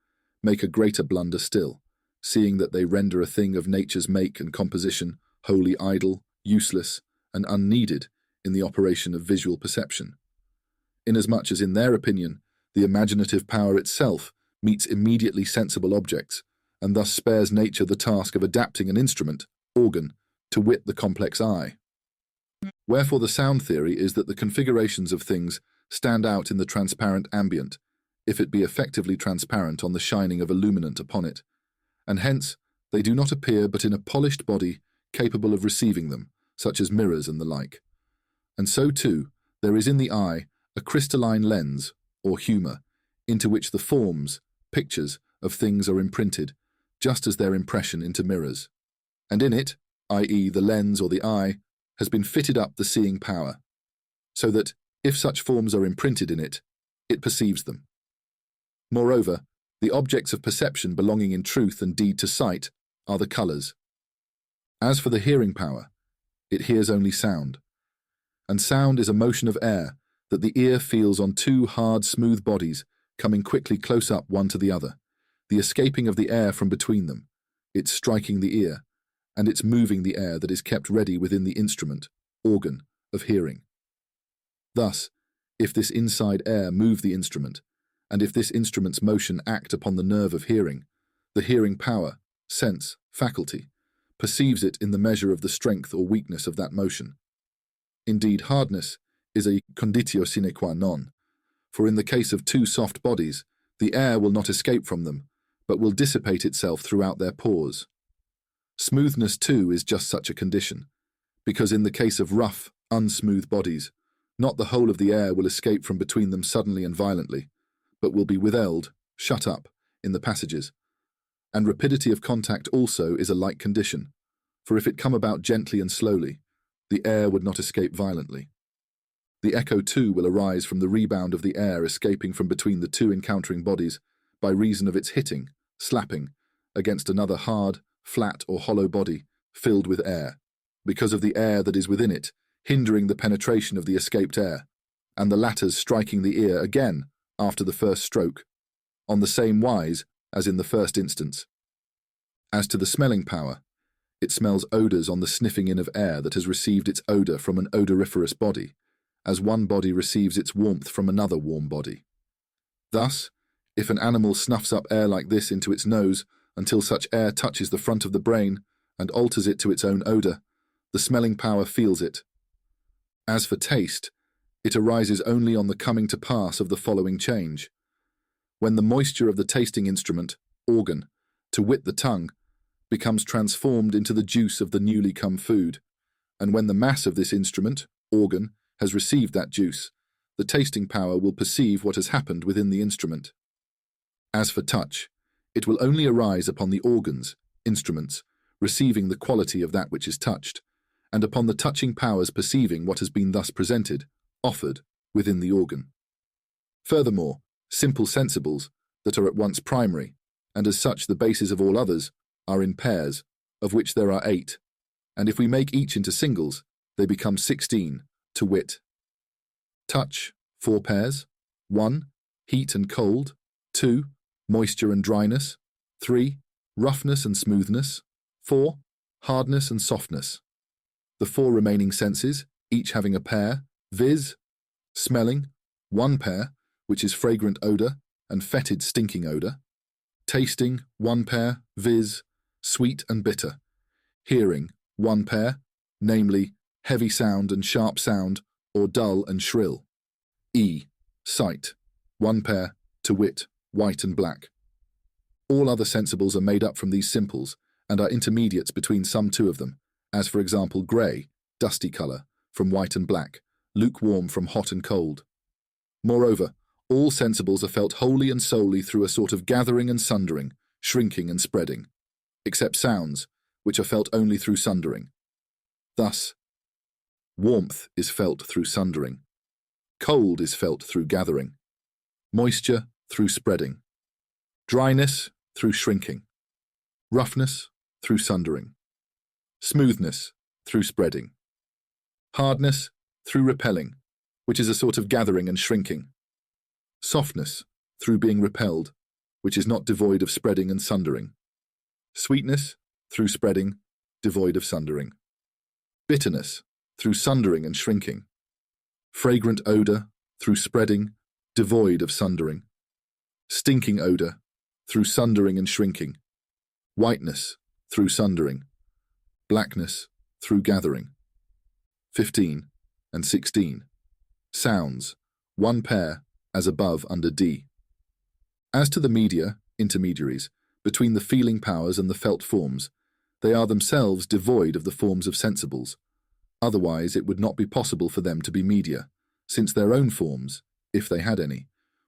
make a greater blunder still, seeing that they render a thing of nature's make and composition wholly idle, useless, and unneeded in the operation of visual perception, inasmuch as in their opinion the imaginative power itself meets immediately sensible objects, and thus spares nature the task of adapting an instrument, organ, to wit the complex eye. Wherefore the sound theory is that the configurations of things stand out in the transparent ambient, if it be effectively transparent on the shining of illuminant upon it, and hence they do not appear but in a polished body capable of receiving them, such as mirrors and the like. And so too, there is in the eye a crystalline lens, or humour, into which the forms, pictures, of things are imprinted, just as their impression into mirrors. And in it, i.e. the lens or the eye, has been fitted up the seeing power, so that, if such forms are imprinted in it, it perceives them. Moreover, the objects of perception belonging in truth and deed to sight are the colours. As for the hearing power, it hears only sound, and sound is a motion of air that the ear feels on two hard, smooth bodies coming quickly close up one to the other, the escaping of the air from between them, its striking the ear, and its moving the air that is kept ready within the instrument, organ, of hearing. Thus, if this inside air move the instrument, and if this instrument's motion act upon the nerve of hearing, the hearing power, sense, faculty, perceives it in the measure of the strength or weakness of that motion. Indeed, hardness is a conditio sine qua non, for in the case of two soft bodies, the air will not escape from them, but will dissipate itself throughout their pores. Smoothness, too, is just such a condition, because in the case of rough, unsmooth bodies, not the whole of the air will escape from between them suddenly and violently, but will be withheld, shut up, in the passages. And rapidity of contact also is a like condition, for if it come about gently and slowly, the air would not escape violently. The echo too will arise from the rebound of the air escaping from between the two encountering bodies by reason of its hitting, slapping, against another hard, flat or hollow body filled with air, because of the air that is within it, hindering the penetration of the escaped air, and the latter's striking the ear again after the first stroke, on the same wise as in the first instance. As to the smelling power, it smells odours on the sniffing in of air that has received its odour from an odoriferous body, as one body receives its warmth from another warm body. Thus, if an animal snuffs up air like this into its nose until such air touches the front of the brain and alters it to its own odour, the smelling power feels it. As for taste, it arises only on the coming to pass of the following change. When the moisture of the tasting instrument, organ, to wit the tongue, becomes transformed into the juice of the newly come food, and when the mass of this instrument, organ, has received that juice, the tasting power will perceive what has happened within the instrument. As for touch, it will only arise upon the organs, instruments, receiving the quality of that which is touched, and upon the touching powers perceiving what has been thus presented, offered, within the organ. Furthermore, simple sensibles, that are at once primary, and as such the basis of all others, are in pairs, of which there are 8, and if we make each into singles, they become 16, to wit: touch, 4 pairs, 1, heat and cold, 2, moisture and dryness, 3, roughness and smoothness, 4, hardness and softness. The 4 remaining senses, each having a pair, viz. Smelling, 1 pair, which is fragrant odour and fetid stinking odour; tasting, 1 pair, viz. Sweet and bitter; hearing, 1 pair, namely, heavy sound and sharp sound, or dull and shrill; sight, 1 pair, to wit, white and black. All other sensibles are made up from these simples, and are intermediates between some 2 of them, as for example grey, dusty colour, from white and black, lukewarm from hot and cold. Moreover, all sensibles are felt wholly and solely through a sort of gathering and sundering, shrinking and spreading, except sounds, which are felt only through sundering. Thus, warmth is felt through sundering, cold is felt through gathering, moisture through spreading, dryness through shrinking, roughness through sundering, smoothness through spreading, hardness through repelling, which is a sort of gathering and shrinking, softness through being repelled, which is not devoid of spreading and sundering, sweetness through spreading, devoid of sundering, bitterness through sundering and shrinking, fragrant odour through spreading, devoid of sundering, stinking odour through sundering and shrinking, whiteness through sundering, blackness through gathering. 15 and 16. Sounds, 1 pair, as above under D. As to the media, intermediaries, between the feeling powers and the felt forms, they are themselves devoid of the forms of sensibles. Otherwise it would not be possible for them to be media, since their own forms, if they had any,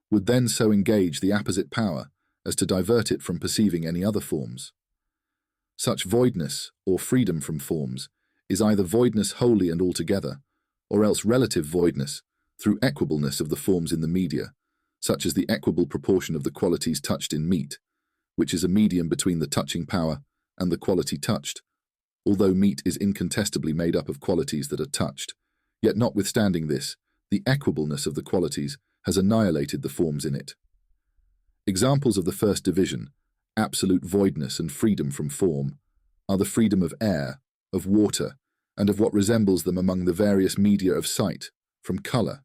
would then so engage the apposite power as to divert it from perceiving any other forms. Such voidness, or freedom from forms, is either voidness wholly and altogether, or else relative voidness, through equableness of the forms in the media, such as the equable proportion of the qualities touched in meat, which is a medium between the touching power and the quality touched. Although meat is incontestably made up of qualities that are touched, yet notwithstanding this, the equableness of the qualities has annihilated the forms in it. Examples of the first division, absolute voidness and freedom from form, are the freedom of air, of water, and of what resembles them among the various media of sight, from colour;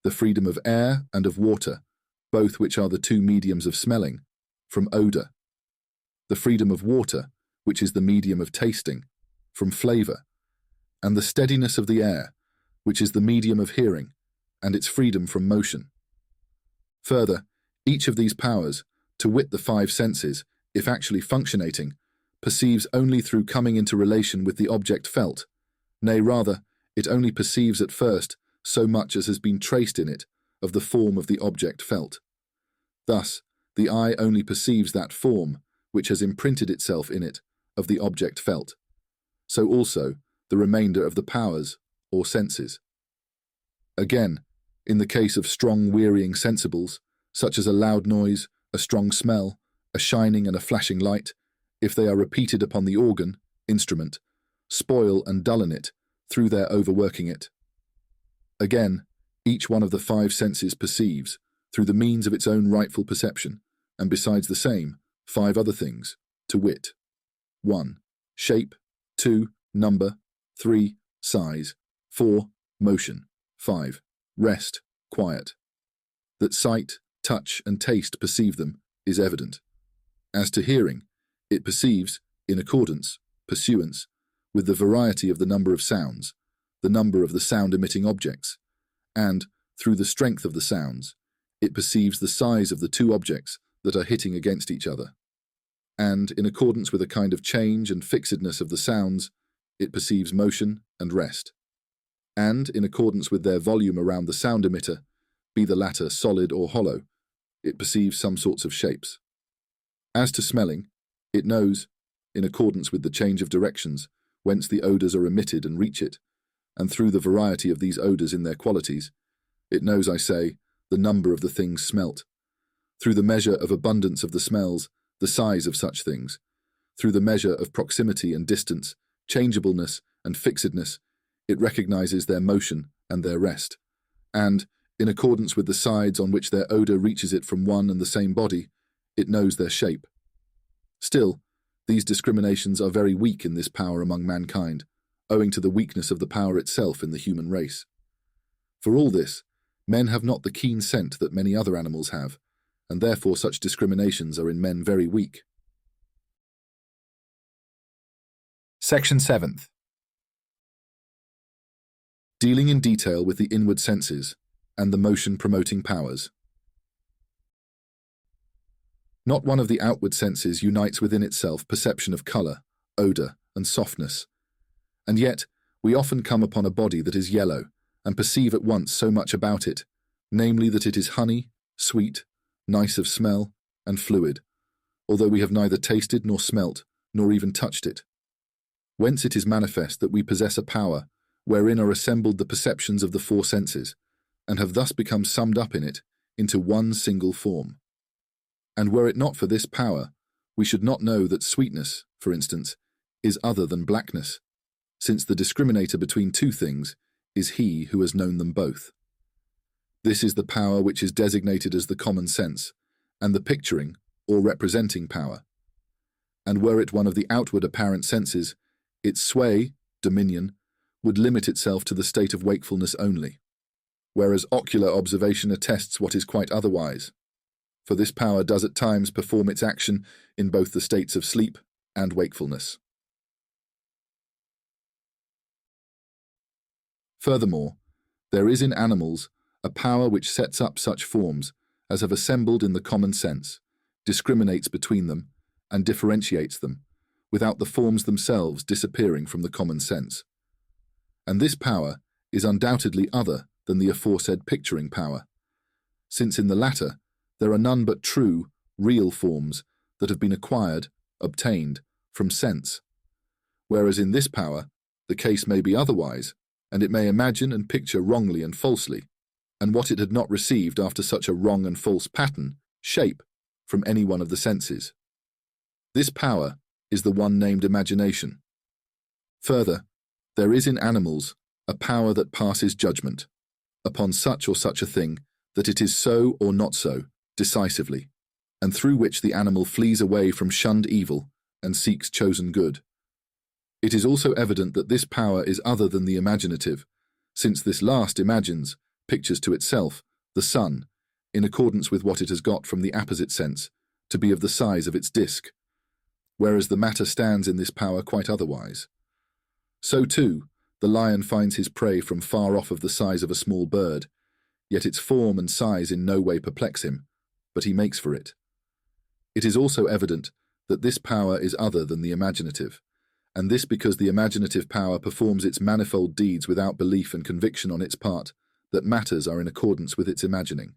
the freedom of air and of water, both which are the 2 mediums of smelling, from odour; the freedom of water, which is the medium of tasting, from flavour; and the steadiness of the air, which is the medium of hearing, and its freedom from motion. Further, each of these powers, to wit the 5 senses, if actually functionating, perceives only through coming into relation with the object felt, nay rather, it only perceives at first so much as has been traced in it of the form of the object felt. Thus, the eye only perceives that form which has imprinted itself in it of the object felt. So also the remainder of the powers, or senses. Again, in the case of strong wearying sensibles, such as a loud noise, a strong smell, a shining and a flashing light, if they are repeated upon the organ, instrument, spoil and dullen it through their overworking it. Again, each one of the 5 senses perceives, through the means of its own rightful perception, and besides the same, 5 other things, to wit: 1. shape, 2, number, 3, size, 4, motion, 5, rest, quiet. That sight, touch, and taste perceive them is evident. As to hearing, it perceives, in accordance, pursuance, with the variety of the number of sounds, the number of the sound-emitting objects, and, through the strength of the sounds, it perceives the size of the two objects that are hitting against each other. And, in accordance with a kind of change and fixedness of the sounds, it perceives motion and rest. And, in accordance with their volume around the sound emitter, be the latter solid or hollow, it perceives some sorts of shapes. As to smelling, it knows, in accordance with the change of directions, whence the odours are emitted and reach it, and through the variety of these odours in their qualities, it knows, I say, the number of the things smelt. Through the measure of abundance of the smells, the size of such things. Through the measure of proximity and distance, changeableness and fixedness, it recognizes their motion and their rest. And, in accordance with the sides on which their odour reaches it from one and the same body, it knows their shape. Still, these discriminations are very weak in this power among mankind, owing to the weakness of the power itself in the human race. For all this, men have not the keen scent that many other animals have, and therefore such discriminations are in men very weak. Section 7th. Dealing in detail with the inward senses and the motion-promoting powers. Not one of the outward senses unites within itself perception of colour, odour, and softness. And yet, we often come upon a body that is yellow, and perceive at once so much about it, namely that it is honey, sweet, nice of smell, and fluid, although we have neither tasted nor smelt, nor even touched it. Whence it is manifest that we possess a power wherein are assembled the perceptions of the four senses, and have thus become summed up in it into one single form. And were it not for this power, we should not know that sweetness, for instance, is other than blackness, since the discriminator between two things is he who has known them both. This is the power which is designated as the common sense, and the picturing, or representing power. And were it one of the outward apparent senses, its sway, dominion, would limit itself to the state of wakefulness only, whereas ocular observation attests what is quite otherwise, for this power does at times perform its action in both the states of sleep and wakefulness. Furthermore, there is in animals a power which sets up such forms as have assembled in the common sense, discriminates between them, and differentiates them, without the forms themselves disappearing from the common sense. And this power is undoubtedly other than the aforesaid picturing power, since in the latter there are none but true, real forms that have been acquired, obtained, from sense, whereas in this power the case may be otherwise, and it may imagine and picture wrongly and falsely, and what it had not received after such a wrong and false pattern, shape, from any one of the senses. This power is the one named imagination. Further, there is in animals a power that passes judgment, upon such or such a thing, that it is so or not so, decisively, and through which the animal flees away from shunned evil and seeks chosen good. It is also evident that this power is other than the imaginative, since this last imagines, pictures to itself, the sun, in accordance with what it has got from the apposite sense, to be of the size of its disk, whereas the matter stands in this power quite otherwise. So too, the lion finds his prey from far off of the size of a small bird, yet its form and size in no way perplex him, but he makes for it. It is also evident that this power is other than the imaginative, and this because the imaginative power performs its manifold deeds without belief and conviction on its part that matters are in accordance with its imagining.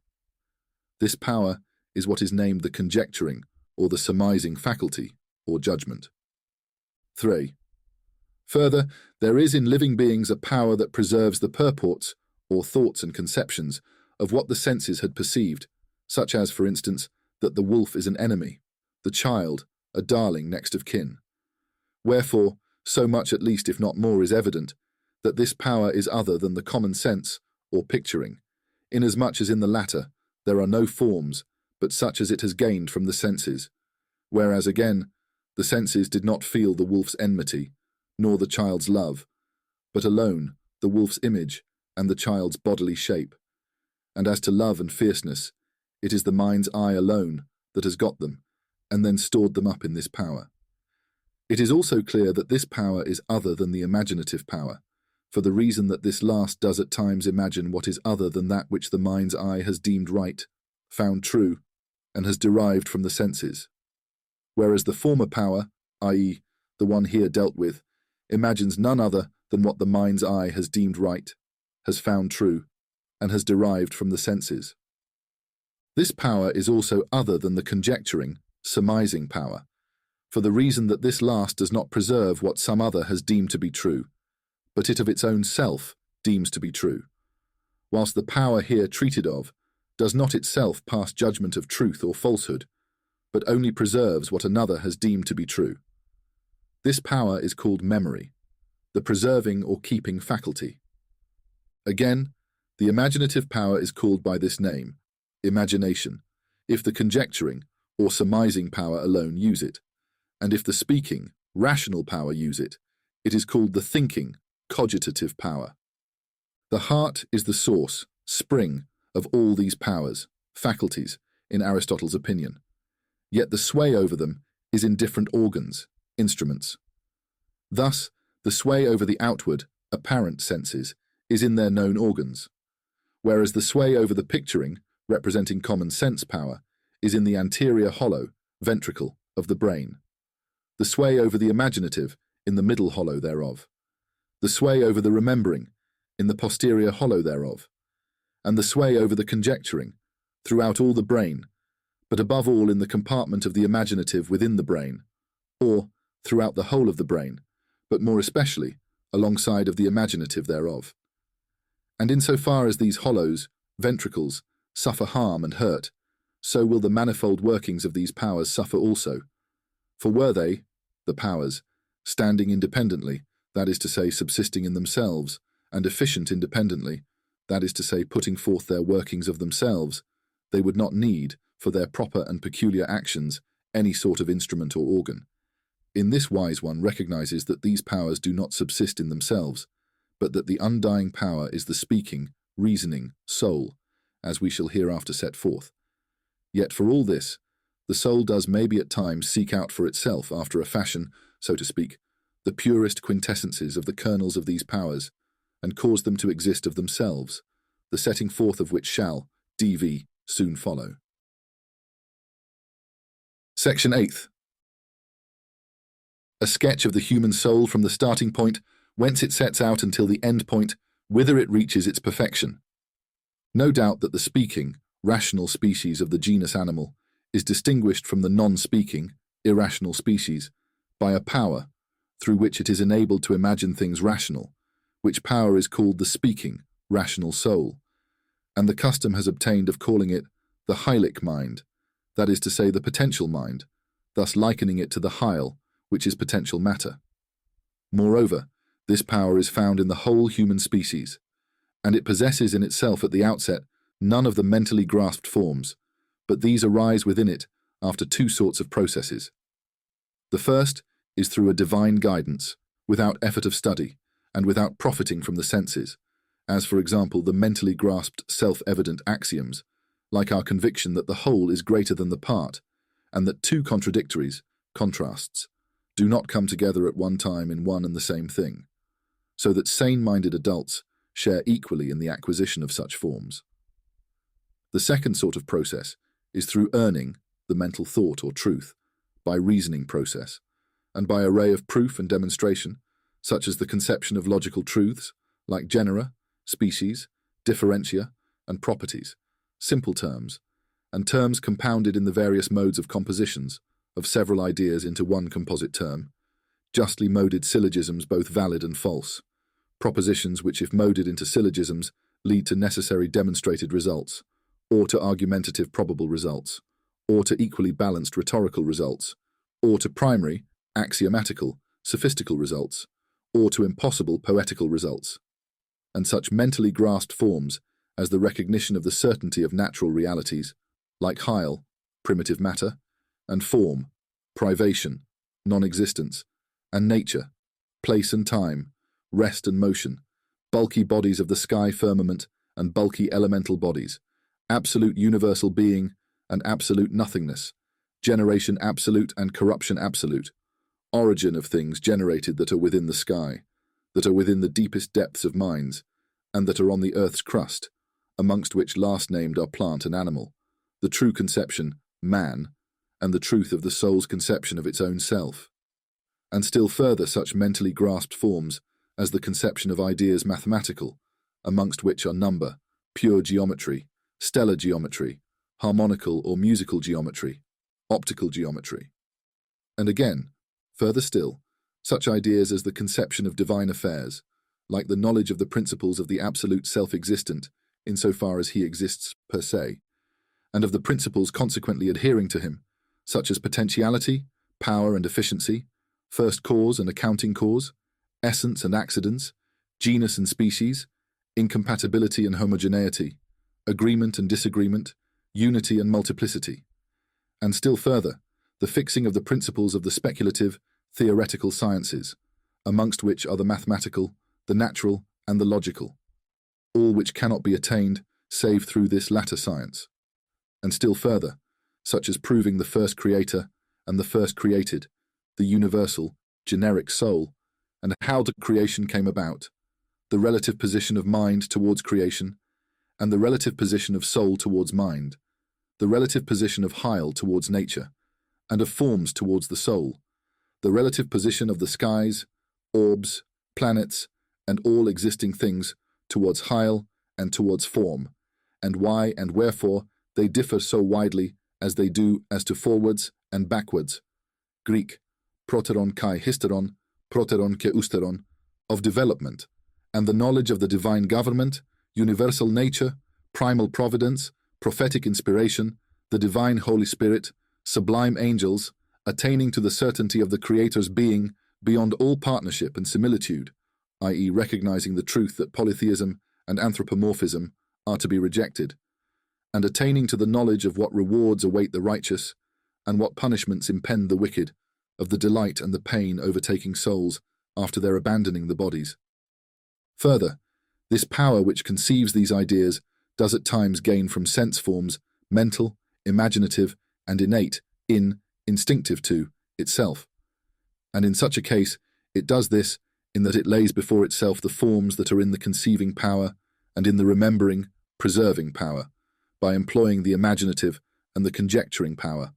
This power is what is named the conjecturing or the surmising faculty or judgment. 3. Further, there is in living beings a power that preserves the purports, or thoughts and conceptions, of what the senses had perceived, such as, for instance, that the wolf is an enemy, the child, a darling next of kin. Wherefore, so much at least if not more is evident, that this power is other than the common sense, or picturing, inasmuch as in the latter there are no forms, but such as it has gained from the senses, whereas again, The senses did not feel the wolf's enmity, nor the child's love, but alone the wolf's image and the child's bodily shape. And as to love and fierceness, it is the mind's eye alone that has got them, and then stored them up in this power. It is also clear that this power is other than the imaginative power, for the reason that this last does at times imagine what is other than that which the mind's eye has deemed right, found true, and has derived from the senses. Whereas the former power, i.e., the one here dealt with, imagines none other than what the mind's eye has deemed right, has found true, and has derived from the senses. This power is also other than the conjecturing, surmising power, for the reason that this last does not preserve what some other has deemed to be true, but it of its own self deems to be true, whilst the power here treated of does not itself pass judgment of truth or falsehood, but only preserves what another has deemed to be true. This power is called memory, the preserving or keeping faculty. Again, the imaginative power is called by this name, imagination, if the conjecturing or surmising power alone use it, and if the speaking, rational power use it, it is called the thinking, cogitative power. The heart is the source, spring, of all these powers, faculties, in Aristotle's opinion. Yet the sway over them is in different organs, instruments. Thus, the sway over the outward, apparent senses is in their known organs, whereas the sway over the picturing, representing common sense power, is in the anterior hollow, ventricle, of the brain. The sway over the imaginative, in the middle hollow thereof. The sway over the remembering, in the posterior hollow thereof. And the sway over the conjecturing, throughout all the brain, but above all in the compartment of the imaginative within the brain, or throughout the whole of the brain, but more especially alongside of the imaginative thereof. And insofar as these hollows, ventricles, suffer harm and hurt, so will the manifold workings of these powers suffer also. For were they, the powers, standing independently, that is to say subsisting in themselves, and efficient independently, that is to say putting forth their workings of themselves, they would not need, for their proper and peculiar actions, any sort of instrument or organ. In this wise one recognizes that these powers do not subsist in themselves, but that the undying power is the speaking, reasoning, soul, as we shall hereafter set forth. Yet for all this, the soul does maybe at times seek out for itself, after a fashion, so to speak, the purest quintessences of the kernels of these powers, and cause them to exist of themselves, the setting forth of which shall, DV, soon follow. Section 8. A sketch of the human soul from the starting point, whence it sets out until the end point, whither it reaches its perfection. No doubt that the speaking, rational species of the genus animal is distinguished from the non-speaking, irrational species by a power through which it is enabled to imagine things rational, which power is called the speaking, rational soul, and the custom has obtained of calling it the hylic mind, that is to say the potential mind, thus likening it to the hyle, which is potential matter. Moreover, this power is found in the whole human species, and it possesses in itself at the outset none of the mentally grasped forms, but these arise within it after two sorts of processes. The first is through a divine guidance, without effort of study, and without profiting from the senses, as for example the mentally grasped self-evident axioms, like our conviction that the whole is greater than the part, and that two contradictories, contrasts, do not come together at one time in one and the same thing, so that sane-minded adults share equally in the acquisition of such forms. The second sort of process is through earning the mental thought or truth by reasoning process, and by array of proof and demonstration, such as the conception of logical truths, like genera, species, differentia, and properties, simple terms, and terms compounded in the various modes of compositions, of several ideas into one composite term, justly moded syllogisms both valid and false, propositions which if moded into syllogisms lead to necessary demonstrated results, or to argumentative probable results, or to equally balanced rhetorical results, or to primary, axiomatical, sophistical results, or to impossible poetical results, and such mentally grasped forms as the recognition of the certainty of natural realities, like hyle, primitive matter, and form, privation, non-existence, and nature, place and time, rest and motion, bulky bodies of the sky firmament and bulky elemental bodies, absolute universal being and absolute nothingness, generation absolute and corruption absolute, origin of things generated that are within the sky, that are within the deepest depths of minds, and that are on the earth's crust, amongst which last named are plant and animal, the true conception, man, and the truth of the soul's conception of its own self. And still further such mentally grasped forms as the conception of ideas mathematical, amongst which are number, pure geometry, stellar geometry, harmonical or musical geometry, optical geometry. And again, further still, such ideas as the conception of divine affairs, like the knowledge of the principles of the absolute self-existent, insofar as he exists per se, and of the principles consequently adhering to him, such as potentiality, power and efficiency, first cause and accounting cause, essence and accidents, genus and species, incompatibility and homogeneity, agreement and disagreement, unity and multiplicity. And still further, the fixing of the principles of the speculative, theoretical sciences, amongst which are the mathematical, the natural, and the logical, all which cannot be attained save through this latter science. And still further, such as proving the first creator and the first created, the universal, generic soul, and how the creation came about, the relative position of mind towards creation, and the relative position of soul towards mind, the relative position of Heil towards nature, and of forms towards the soul, the relative position of the skies, orbs, planets, and all existing things towards Heil and towards form, and why and wherefore they differ so widely as they do as to forwards and backwards. Greek, proteron kai hysteron, proteron ke usteron, of development, and the knowledge of the divine government, universal nature, primal providence, prophetic inspiration, the divine Holy Spirit, sublime angels, attaining to the certainty of the Creator's being beyond all partnership and similitude, i.e. recognizing the truth that polytheism and anthropomorphism are to be rejected, and attaining to the knowledge of what rewards await the righteous and what punishments impend the wicked, of the delight and the pain overtaking souls after their abandoning the bodies. Further, this power which conceives these ideas does at times gain from sense forms, mental, imaginative, and innate, instinctive to, itself. And in such a case, it does this in that it lays before itself the forms that are in the conceiving power and in the remembering, preserving power, by employing the imaginative and the conjecturing power,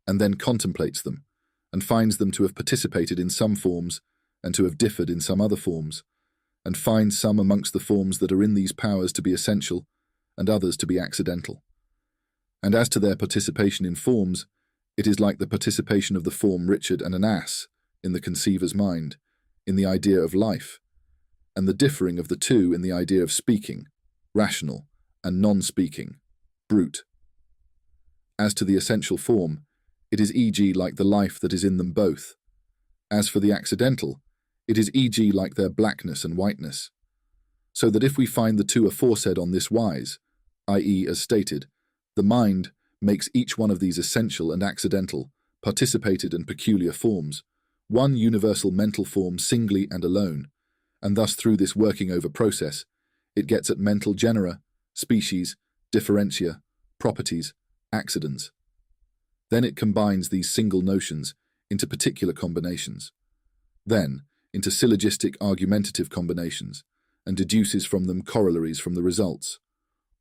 and then contemplates them, and finds them to have participated in some forms and to have differed in some other forms, and finds some amongst the forms that are in these powers to be essential and others to be accidental. And as to their participation in forms, it is like the participation of the form Richard and an ass in the conceiver's mind, in the idea of life, and the differing of the two in the idea of speaking, rational, and non-speaking, brute. As to the essential form, it is e.g. like the life that is in them both. As for the accidental, it is e.g. like their blackness and whiteness. So that if we find the two aforesaid on this wise, i.e. as stated, the mind makes each one of these essential and accidental, participated and peculiar forms, one universal mental form singly and alone, and thus through this working over process, it gets at mental genera, species, differentia, properties, accidents. Then it combines these single notions into particular combinations, then into syllogistic argumentative combinations, and deduces from them corollaries from the results,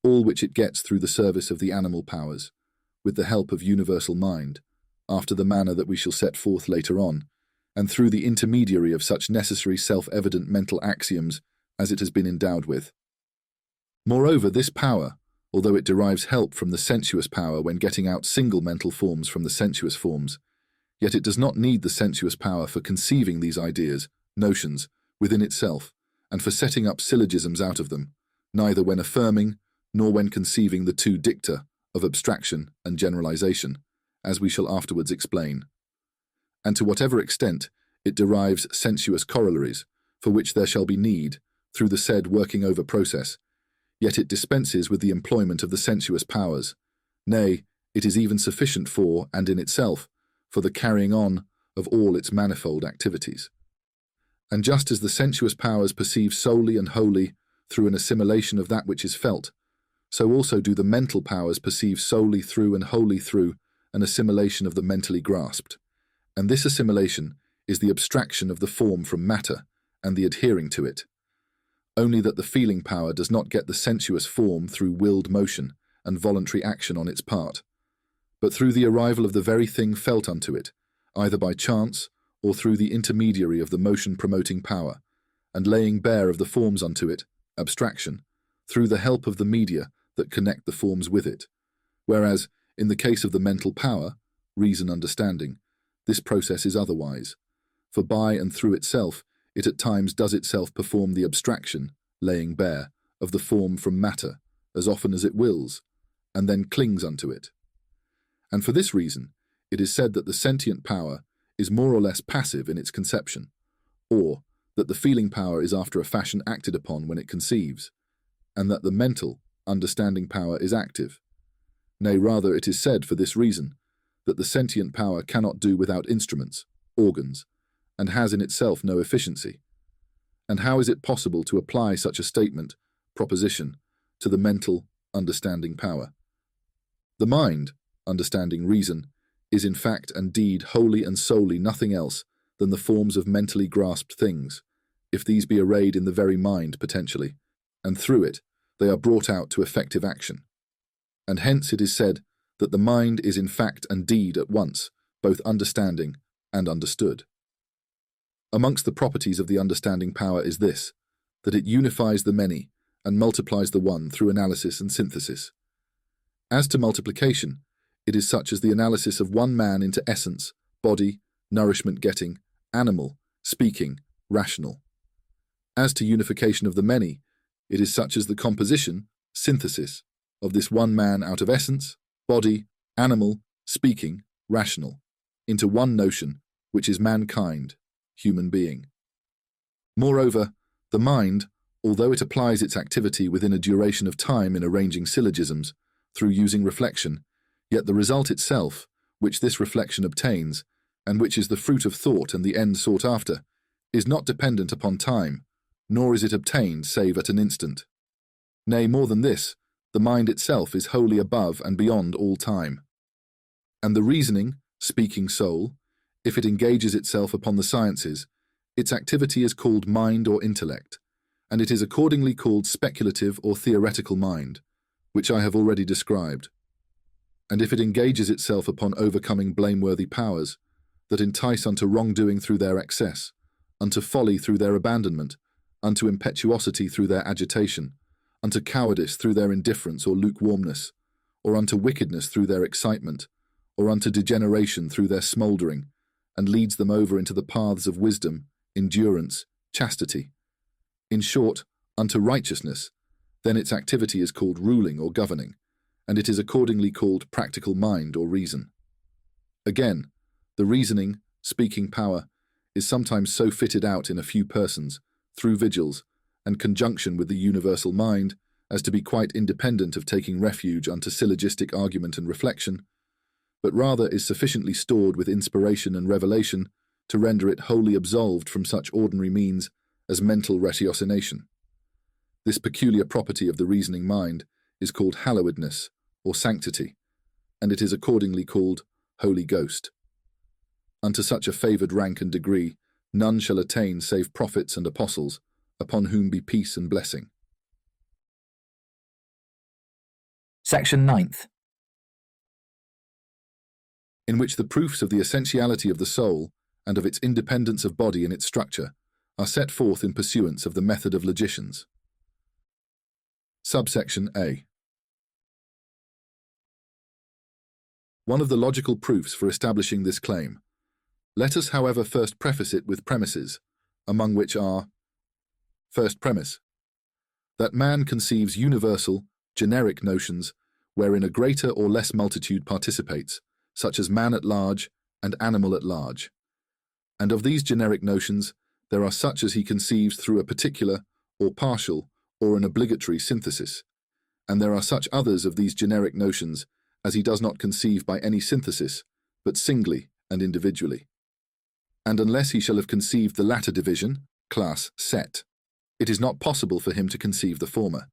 all which it gets through the service of the animal powers, with the help of universal mind, after the manner that we shall set forth later on, and through the intermediary of such necessary self-evident mental axioms as it has been endowed with. Moreover, this power, although it derives help from the sensuous power when getting out single mental forms from the sensuous forms, yet it does not need the sensuous power for conceiving these ideas, notions, within itself, and for setting up syllogisms out of them, neither when affirming nor when conceiving the two dicta of abstraction and generalization, as we shall afterwards explain. And to whatever extent it derives sensuous corollaries, for which there shall be need, through the said working over process, yet it dispenses with the employment of the sensuous powers. Nay, it is even sufficient for, and in itself, for the carrying on of all its manifold activities. And just as the sensuous powers perceive solely and wholly through an assimilation of that which is felt, so also do the mental powers perceive solely through and wholly through an assimilation of the mentally grasped. And this assimilation is the abstraction of the form from matter and the adhering to it. Only that the feeling power does not get the sensuous form through willed motion and voluntary action on its part, but through the arrival of the very thing felt unto it, either by chance or through the intermediary of the motion-promoting power, and laying bare of the forms unto it, abstraction, through the help of the media that connect the forms with it. Whereas, in the case of the mental power, reason understanding, this process is otherwise, for by and through itself it at times does itself perform the abstraction, laying bare, of the form from matter, as often as it wills, and then clings unto it. And for this reason, it is said that the sentient power is more or less passive in its conception, or that the feeling power is after a fashion acted upon when it conceives, and that the mental, understanding power is active. Nay, rather it is said for this reason, that the sentient power cannot do without instruments, organs, and has in itself no efficiency. And how is it possible to apply such a statement, proposition, to the mental, understanding power? The mind, understanding reason, is in fact and deed wholly and solely nothing else than the forms of mentally grasped things, if these be arrayed in the very mind potentially, and through it they are brought out to effective action. And hence it is said that the mind is in fact and deed at once, both understanding and understood. Amongst the properties of the understanding power is this, that it unifies the many and multiplies the one through analysis and synthesis. As to multiplication, it is such as the analysis of one man into essence, body, nourishment-getting, animal, speaking, rational. As to unification of the many, it is such as the composition, synthesis, of this one man out of essence, body, animal, speaking, rational, into one notion, which is mankind, human being. Moreover, the mind, although it applies its activity within a duration of time in arranging syllogisms, through using reflection, yet the result itself, which this reflection obtains, and which is the fruit of thought and the end sought after, is not dependent upon time, nor is it obtained save at an instant. Nay, more than this, the mind itself is wholly above and beyond all time. And the reasoning, speaking soul, if it engages itself upon the sciences, its activity is called mind or intellect, and it is accordingly called speculative or theoretical mind, which I have already described. And if it engages itself upon overcoming blameworthy powers, that entice unto wrongdoing through their excess, unto folly through their abandonment, unto impetuosity through their agitation, unto cowardice through their indifference or lukewarmness, or unto wickedness through their excitement, or unto degeneration through their smouldering, and leads them over into the paths of wisdom, endurance, chastity. In short, unto righteousness, then its activity is called ruling or governing, and it is accordingly called practical mind or reason. Again, the reasoning, speaking power, is sometimes so fitted out in a few persons, through vigils, and conjunction with the universal mind, as to be quite independent of taking refuge unto syllogistic argument and reflection, but rather is sufficiently stored with inspiration and revelation to render it wholly absolved from such ordinary means as mental ratiocination. This peculiar property of the reasoning mind is called hallowedness, or sanctity, and it is accordingly called Holy Ghost. Unto such a favoured rank and degree none shall attain save prophets and apostles, upon whom be peace and blessing. Section 9th. In which the proofs of the essentiality of the soul and of its independence of body in its structure are set forth in pursuance of the method of logicians. Subsection A. One of the logical proofs for establishing this claim. Let us, however, first preface it with premises, among which are: first premise, that man conceives universal, generic notions wherein a greater or less multitude participates, such as man at large and animal at large. And of these generic notions, there are such as he conceives through a particular, or partial, or an obligatory synthesis, and there are such others of these generic notions as he does not conceive by any synthesis, but singly and individually. and unless he shall have conceived the latter division, class set, it is not possible for him to conceive the former.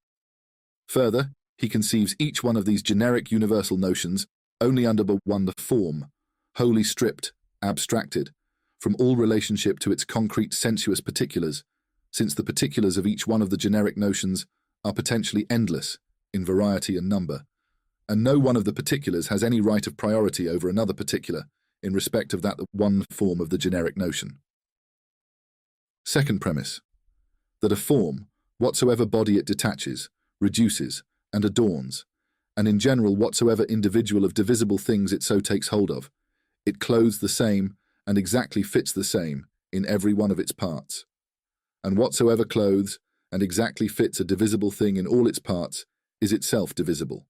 Further, he conceives each one of these generic universal notions only under one the form, wholly stripped, abstracted, from all relationship to its concrete sensuous particulars, since the particulars of each one of the generic notions are potentially endless in variety and number, and no one of the particulars has any right of priority over another particular in respect of that one form of the generic notion. Second premise, that a form, whatsoever body it detaches, reduces, and adorns, and in general whatsoever individual of divisible things it so takes hold of, it clothes the same and exactly fits the same in every one of its parts. And whatsoever clothes and exactly fits a divisible thing in all its parts is itself divisible,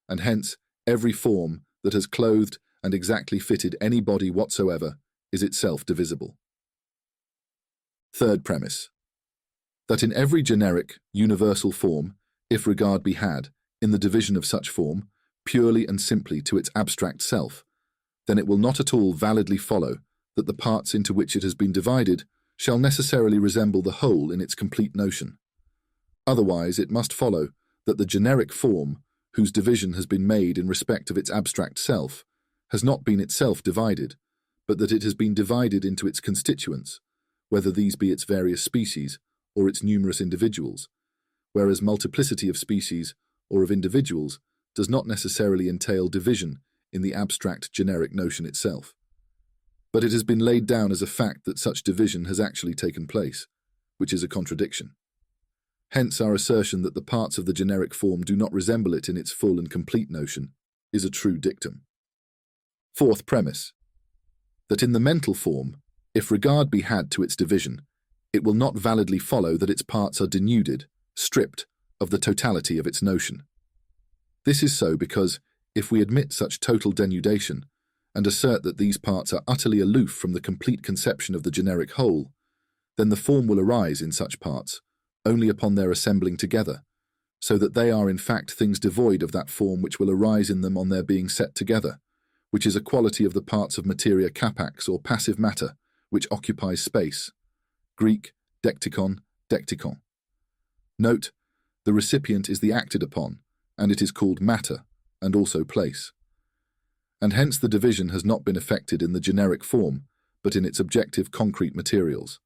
and hence every form that has clothed and exactly fitted any body whatsoever is itself divisible. Third premise, that in every generic, universal form, if regard be had, in the division of such form, purely and simply to its abstract self, then it will not at all validly follow that the parts into which it has been divided shall necessarily resemble the whole in its complete notion. Otherwise it must follow that the generic form, whose division has been made in respect of its abstract self, has not been itself divided, but that it has been divided into its constituents, whether these be its various species or its numerous individuals, whereas multiplicity of species or of individuals does not necessarily entail division in the abstract generic notion itself. But it has been laid down as a fact that such division has actually taken place, which is a contradiction. Hence our assertion that the parts of the generic form do not resemble it in its full and complete notion is a true dictum. Fourth premise, that in the mental form, if regard be had to its division, it will not validly follow that its parts are denuded, stripped, of the totality of its notion. This is so because, if we admit such total denudation, and assert that these parts are utterly aloof from the complete conception of the generic whole, then the form will arise in such parts only upon their assembling together, so that they are in fact things devoid of that form which will arise in them on their being set together, which is a quality of the parts of materia capax or passive matter, which occupies space. Greek, dektikon, dektikon. Note, the recipient is the acted upon, and it is called matter, and also place. And hence the division has not been effected in the generic form, but in its objective concrete materials.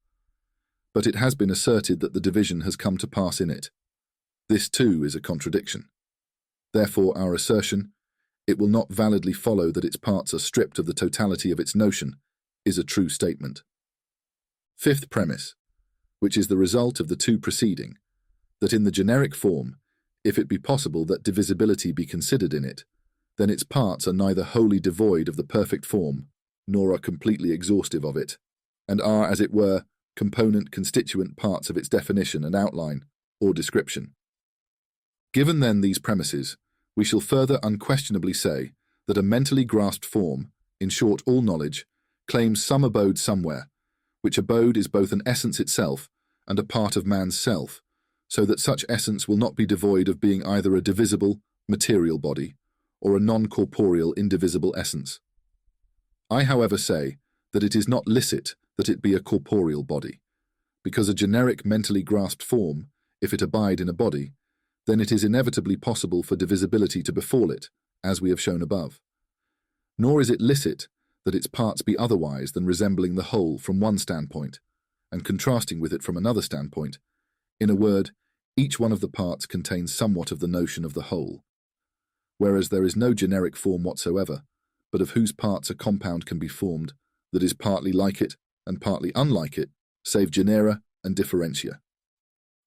But it has been asserted that the division has come to pass in it. This too is a contradiction. Therefore our assertion, it will not validly follow that its parts are stripped of the totality of its notion, is a true statement. Fifth premise, which is the result of the two preceding, that in the generic form, if it be possible that divisibility be considered in it, then its parts are neither wholly devoid of the perfect form, nor are completely exhaustive of it, and are, as it were, component constituent parts of its definition and outline, or description. Given then these premises, we shall further unquestionably say that a mentally grasped form, in short all knowledge, claims some abode somewhere, which abode is both an essence itself and a part of man's self, so that such essence will not be devoid of being either a divisible, material body, or a non-corporeal, indivisible essence. I, however, say that it is not licit that it be a corporeal body, because a generic mentally grasped form, if it abide in a body, then it is inevitably possible for divisibility to befall it, as we have shown above. Nor is it licit that its parts be otherwise than resembling the whole from one standpoint, and contrasting with it from another standpoint. In a word, each one of the parts contains somewhat of the notion of the whole, whereas there is no generic form whatsoever, but of whose parts a compound can be formed that is partly like it and partly unlike it, save genera and differentia.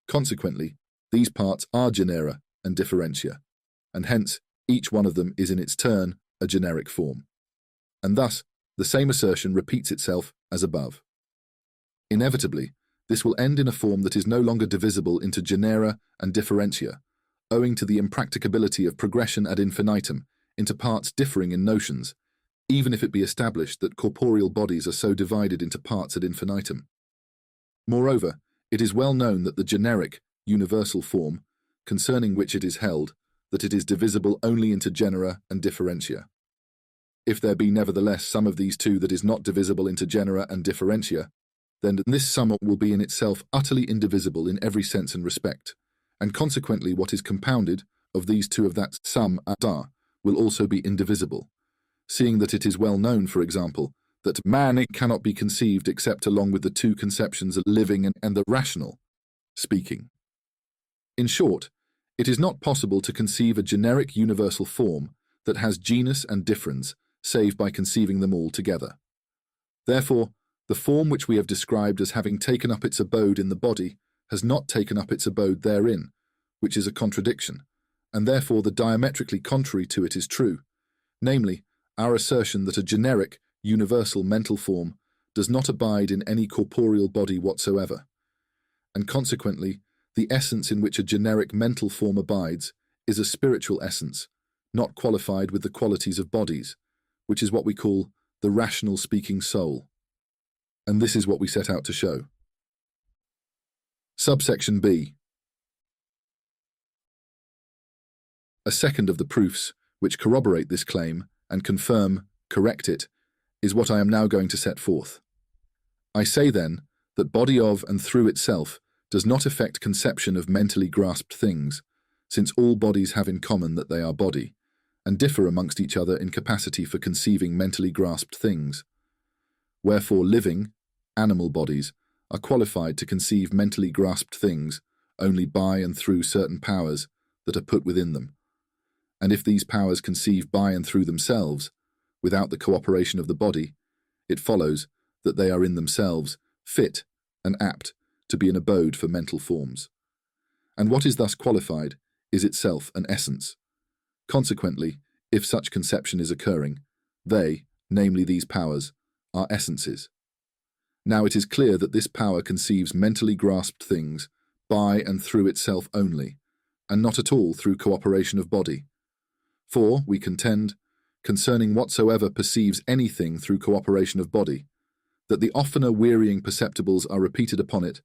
Consequently, these parts are genera and differentia, and hence each one of them is in its turn a generic form. And thus, the same assertion repeats itself as above. Inevitably, this will end in a form that is no longer divisible into genera and differentia, owing to the impracticability of progression ad infinitum into parts differing in notions, even if it be established that corporeal bodies are so divided into parts ad infinitum. Moreover, it is well known that the generic, universal form, concerning which it is held, that it is divisible only into genera and differentia. If there be nevertheless some of these two that is not divisible into genera and differentia, then this sum will be in itself utterly indivisible in every sense and respect, and consequently what is compounded of these two of that sum will also be indivisible, seeing that it is well known, for example, that man cannot be conceived except along with the two conceptions of living and the rational, speaking. In short, it is not possible to conceive a generic universal form that has genus and difference save by conceiving them all together. Therefore, the form which we have described as having taken up its abode in the body has not taken up its abode therein, which is a contradiction, and therefore the diametrically contrary to it is true, namely, our assertion that a generic, universal mental form does not abide in any corporeal body whatsoever, and consequently, the essence in which a generic mental form abides is a spiritual essence, not qualified with the qualities of bodies, which is what we call the rational speaking soul. And this is what we set out to show. Subsection B. A second of the proofs which corroborate this claim and confirm, correct it, is what I am now going to set forth. I say then that body of and through itself does not affect conception of mentally grasped things, since all bodies have in common that they are body, and differ amongst each other in capacity for conceiving mentally grasped things. Wherefore living, animal bodies, are qualified to conceive mentally grasped things only by and through certain powers that are put within them. And if these powers conceive by and through themselves, without the cooperation of the body, it follows that they are in themselves fit and apt to be an abode for mental forms. And what is thus qualified is itself an essence. Consequently, if such conception is occurring, they, namely these powers, are essences. Now it is clear that this power conceives mentally grasped things by and through itself only, and not at all through cooperation of body. For, we contend, concerning whatsoever perceives anything through cooperation of body, that the oftener wearying perceptibles are repeated upon it,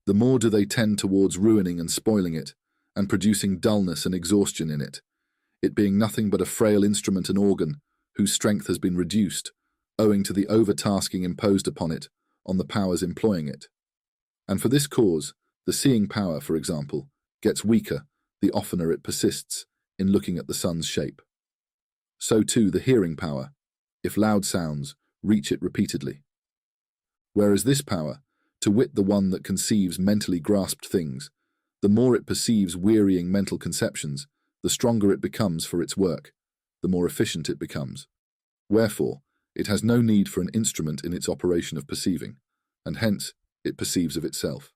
the more do they tend towards ruining and spoiling it, and producing dullness and exhaustion in it, it being nothing but a frail instrument and organ, whose strength has been reduced, owing to the overtasking imposed upon it on the powers employing it. And for this cause, the seeing power, for example, gets weaker the oftener it persists in looking at the sun's shape. So too the hearing power, if loud sounds reach it repeatedly. Whereas this power, to wit the one that conceives mentally grasped things, the more it perceives wearying mental conceptions, the stronger it becomes for its work, the more efficient it becomes. Wherefore, it has no need for an instrument in its operation of perceiving, and hence it perceives of itself.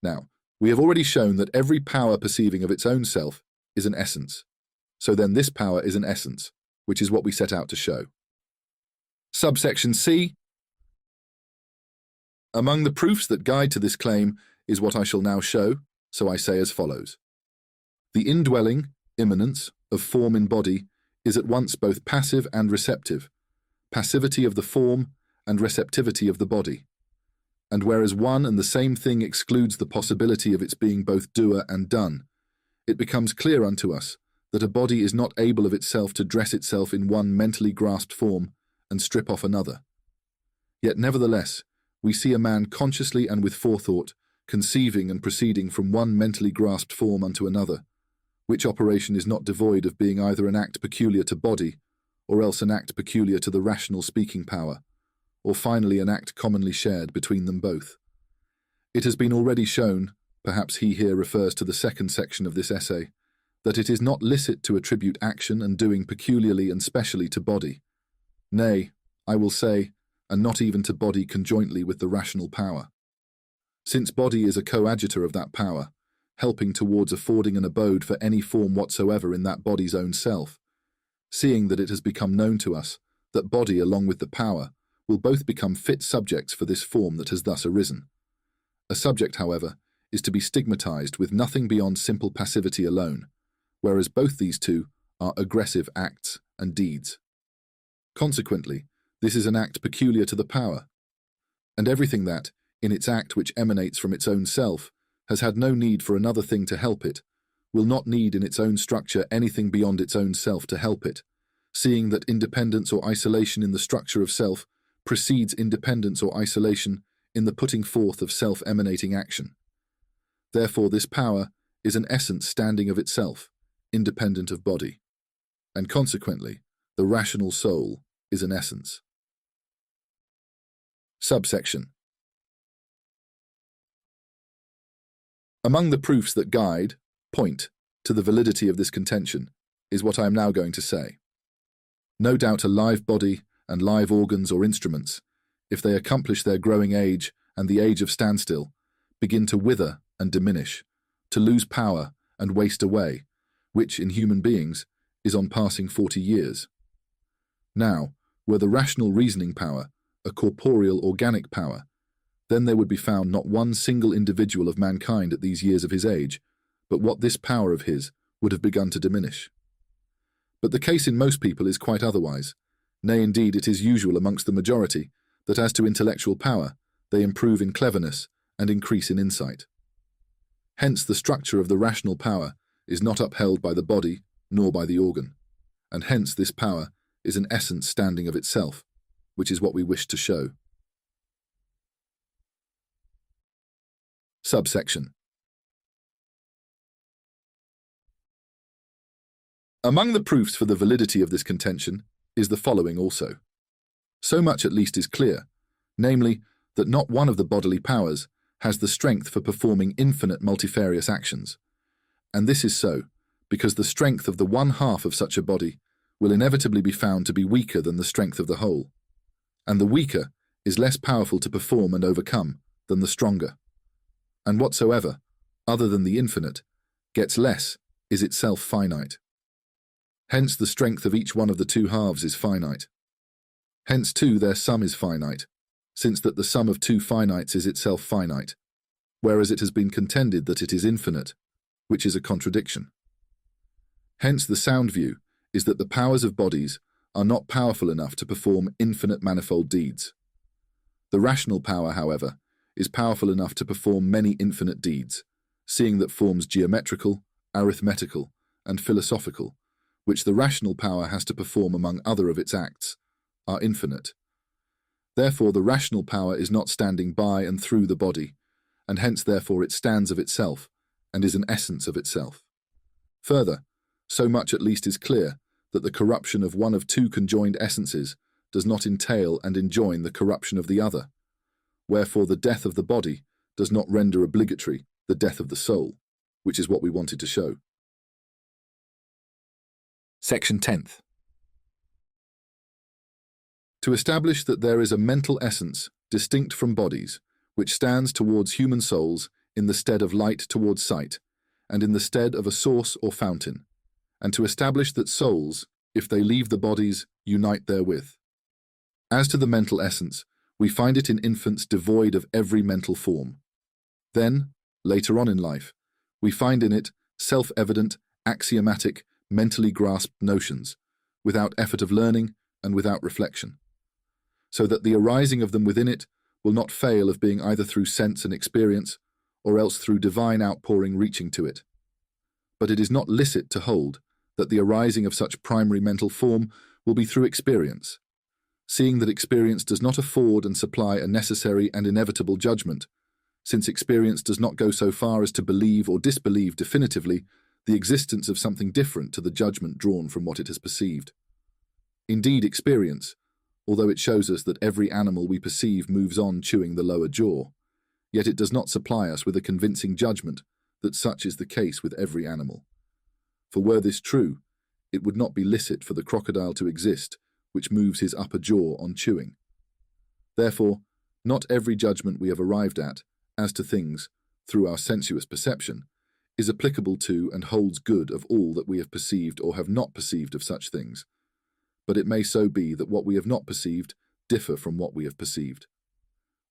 Now, we have already shown that every power perceiving of its own self is an essence. So then this power is an essence, which is what we set out to show. Subsection C. Among the proofs that guide to this claim is what I shall now show, so I say as follows. The indwelling, immanence, of form in body is at once both passive and receptive, passivity of the form and receptivity of the body. And whereas one and the same thing excludes the possibility of its being both doer and done, it becomes clear unto us that a body is not able of itself to dress itself in one mentally grasped form and strip off another. Yet nevertheless, we see a man consciously and with forethought conceiving and proceeding from one mentally grasped form unto another, which operation is not devoid of being either an act peculiar to body, or else an act peculiar to the rational speaking power, or finally an act commonly shared between them both. It has been already shown, perhaps he here refers to the second section of this essay, that it is not licit to attribute action and doing peculiarly and specially to body. Nay, I will say, and not even to body conjointly with the rational power. Since body is a coadjutor of that power, helping towards affording an abode for any form whatsoever in that body's own self, seeing that it has become known to us that body along with the power will both become fit subjects for this form that has thus arisen. A subject, however, is to be stigmatized with nothing beyond simple passivity alone, whereas both these two are aggressive acts and deeds. Consequently, this is an act peculiar to the power, and everything that, in its act which emanates from its own self, has had no need for another thing to help it, will not need in its own structure anything beyond its own self to help it, seeing that independence or isolation in the structure of self precedes independence or isolation in the putting forth of self-emanating action. Therefore, this power is an essence standing of itself, independent of body, and consequently, the rational soul is an essence. Subsection. Among the proofs that guide, point, to the validity of this contention is what I am now going to say. No doubt a live body and live organs or instruments, if they accomplish their growing age and the age of standstill, begin to wither and diminish, to lose power and waste away, which, in human beings, is on passing 40 years. Now, were the rational reasoning power a corporeal organic power, then there would be found not one single individual of mankind at these years of his age, but what this power of his would have begun to diminish. But the case in most people is quite otherwise. Nay, indeed, it is usual amongst the majority that as to intellectual power, they improve in cleverness and increase in insight. Hence the structure of the rational power is not upheld by the body nor by the organ, and hence this power is an essence standing of itself, which is what we wish to show. Subsection. Among the proofs for the validity of this contention is the following also. So much at least is clear, namely, that not one of the bodily powers has the strength for performing infinite multifarious actions, and this is so because the strength of the one half of such a body will inevitably be found to be weaker than the strength of the whole, and the weaker is less powerful to perform and overcome than the stronger, and whatsoever, other than the infinite, gets less is itself finite. Hence the strength of each one of the two halves is finite. Hence too their sum is finite, since that the sum of two finites is itself finite, whereas it has been contended that it is infinite, which is a contradiction. Hence the sound view is that the powers of bodies are not powerful enough to perform infinite manifold deeds. The rational power, however, is powerful enough to perform many infinite deeds, seeing that forms geometrical, arithmetical, and philosophical, which the rational power has to perform among other of its acts, are infinite. Therefore the rational power is not standing by and through the body, and hence therefore it stands of itself, and is an essence of itself. Further, so much at least is clear that the corruption of one of two conjoined essences does not entail and enjoin the corruption of the other, wherefore the death of the body does not render obligatory the death of the soul, which is what we wanted to show. Section 10th. To establish that there is a mental essence distinct from bodies, which stands towards human souls in the stead of light towards sight, and in the stead of a source or fountain, and to establish that souls, if they leave the bodies, unite therewith. As to the mental essence, we find it in infants devoid of every mental form. Then, later on in life, we find in it self-evident, axiomatic, mentally grasped notions, without effort of learning and without reflection, so that the arising of them within it will not fail of being either through sense and experience, or else through divine outpouring reaching to it. But it is not licit to hold that the arising of such primary mental form will be through experience, seeing that experience does not afford and supply a necessary and inevitable judgment, since experience does not go so far as to believe or disbelieve definitively the existence of something different to the judgment drawn from what it has perceived. Indeed, experience, although it shows us that every animal we perceive moves on chewing the lower jaw, yet it does not supply us with a convincing judgment that such is the case with every animal. For were this true, it would not be licit for the crocodile to exist, which moves his upper jaw on chewing. Therefore, not every judgment we have arrived at, as to things, through our sensuous perception, is applicable to and holds good of all that we have perceived or have not perceived of such things. But it may so be that what we have not perceived differ from what we have perceived.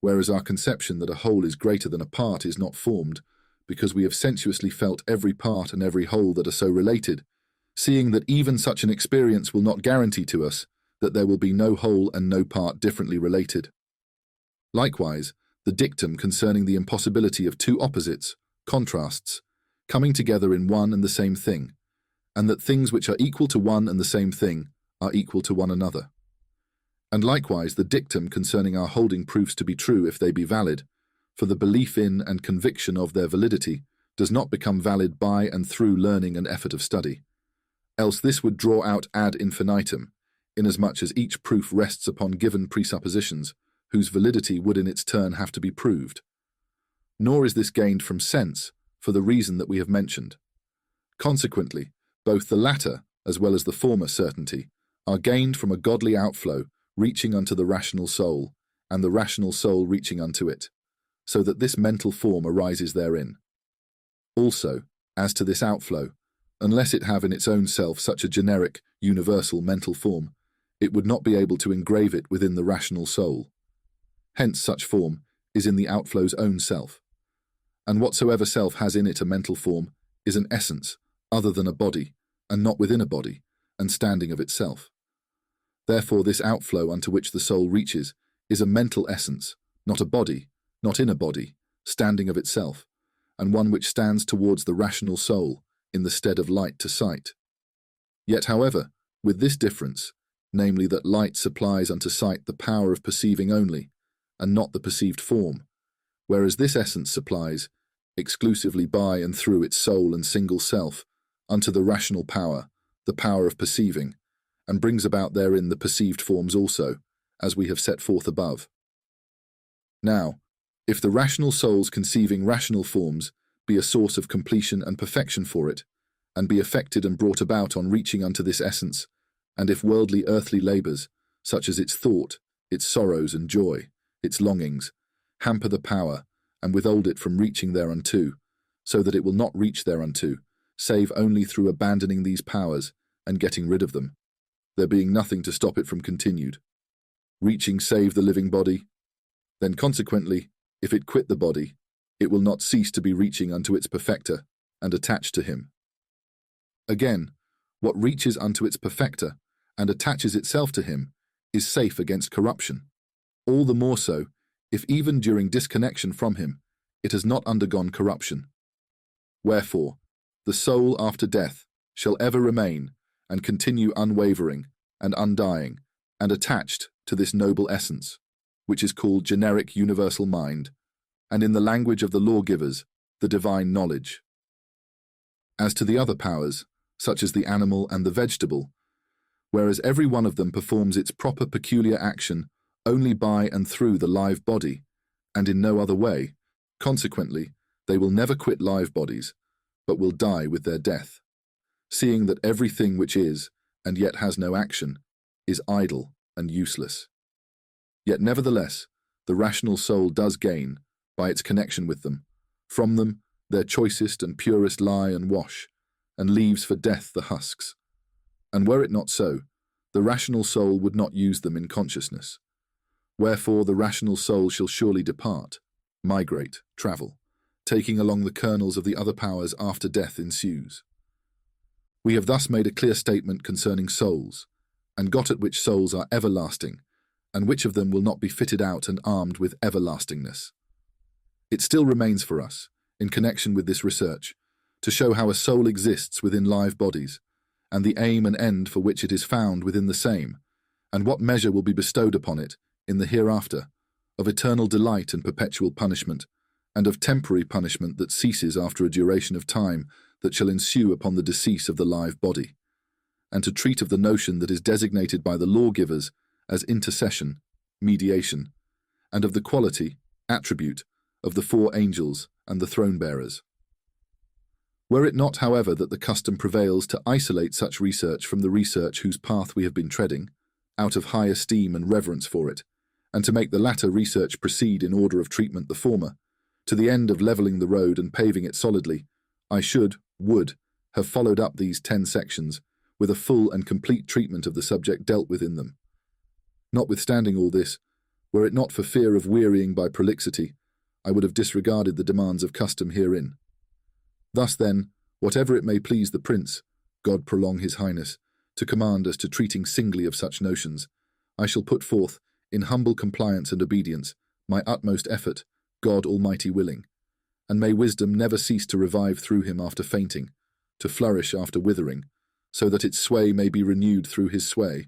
Whereas our conception that a whole is greater than a part is not formed, because we have sensuously felt every part and every whole that are so related, seeing that even such an experience will not guarantee to us that there will be no whole and no part differently related. Likewise, the dictum concerning the impossibility of two opposites, contrasts, coming together in one and the same thing, and that things which are equal to one and the same thing are equal to one another. And likewise the dictum concerning our holding proofs to be true if they be valid, for the belief in and conviction of their validity does not become valid by and through learning and effort of study. Else this would draw out ad infinitum, inasmuch as each proof rests upon given presuppositions, whose validity would in its turn have to be proved. Nor is this gained from sense, for the reason that we have mentioned. Consequently, both the latter, as well as the former certainty, are gained from a godly outflow reaching unto the rational soul, and the rational soul reaching unto it, so that this mental form arises therein. Also, as to this outflow, unless it have in its own self such a generic, universal mental form, it would not be able to engrave it within the rational soul. Hence such form is in the outflow's own self. And whatsoever self has in it a mental form is an essence, other than a body, and not within a body, and standing of itself. Therefore this outflow unto which the soul reaches is a mental essence, not a body, not in a body, standing of itself, and one which stands towards the rational soul in the stead of light to sight. Yet, however, with this difference, namely that light supplies unto sight the power of perceiving only, and not the perceived form, whereas this essence supplies, exclusively by and through its soul and single self, unto the rational power, the power of perceiving, and brings about therein the perceived forms also, as we have set forth above. Now, if the rational soul's conceiving rational forms be a source of completion and perfection for it, and be effected and brought about on reaching unto this essence, and if worldly earthly labours, such as its thought, its sorrows and joy, its longings, hamper the power, and withhold it from reaching thereunto, so that it will not reach thereunto, save only through abandoning these powers and getting rid of them, there being nothing to stop it from continued, reaching save the living body, then consequently, if it quit the body, it will not cease to be reaching unto its perfecter and attached to him. Again, what reaches unto its perfecter and attaches itself to him is safe against corruption, all the more so if even during disconnection from him it has not undergone corruption. Wherefore, the soul after death shall ever remain and continue unwavering and undying and attached to this noble essence, which is called generic universal mind, and in the language of the lawgivers, the divine knowledge. As to the other powers, such as the animal and the vegetable, whereas every one of them performs its proper peculiar action only by and through the live body, and in no other way, consequently, they will never quit live bodies, but will die with their death, seeing that everything which is, and yet has no action, is idle and useless. Yet nevertheless, the rational soul does gain, by its connection with them, from them their choicest and purest lie and wash, and leaves for death the husks. And were it not so, the rational soul would not use them in consciousness. Wherefore the rational soul shall surely depart, migrate, travel, taking along the kernels of the other powers after death ensues. We have thus made a clear statement concerning souls, and got at which souls are everlasting, and which of them will not be fitted out and armed with everlastingness. It still remains for us, in connection with this research, to show how a soul exists within live bodies, and the aim and end for which it is found within the same, and what measure will be bestowed upon it in the hereafter, of eternal delight and perpetual punishment, and of temporary punishment that ceases after a duration of time that shall ensue upon the decease of the live body, and to treat of the notion that is designated by the lawgivers as intercession, mediation, and of the quality, attribute, of the 4 angels and the throne-bearers. Were it not, however, that the custom prevails to isolate such research from the research whose path we have been treading, out of high esteem and reverence for it, and to make the latter research proceed in order of treatment the former, to the end of levelling the road and paving it solidly, I would, have followed up these 10 sections with a full and complete treatment of the subject dealt with in them. Notwithstanding all this, were it not for fear of wearying by prolixity, I would have disregarded the demands of custom herein. Thus then, whatever it may please the Prince, God prolong his highness, to command as to treating singly of such notions, I shall put forth, in humble compliance and obedience, my utmost effort, God Almighty willing, and may wisdom never cease to revive through him after fainting, to flourish after withering, so that its sway may be renewed through his sway,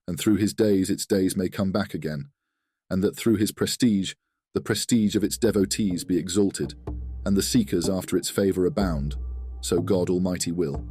and through his days its days may come back again, and that through his prestige the prestige of its devotees be exalted, and the seekers after its favour abound, so God Almighty will.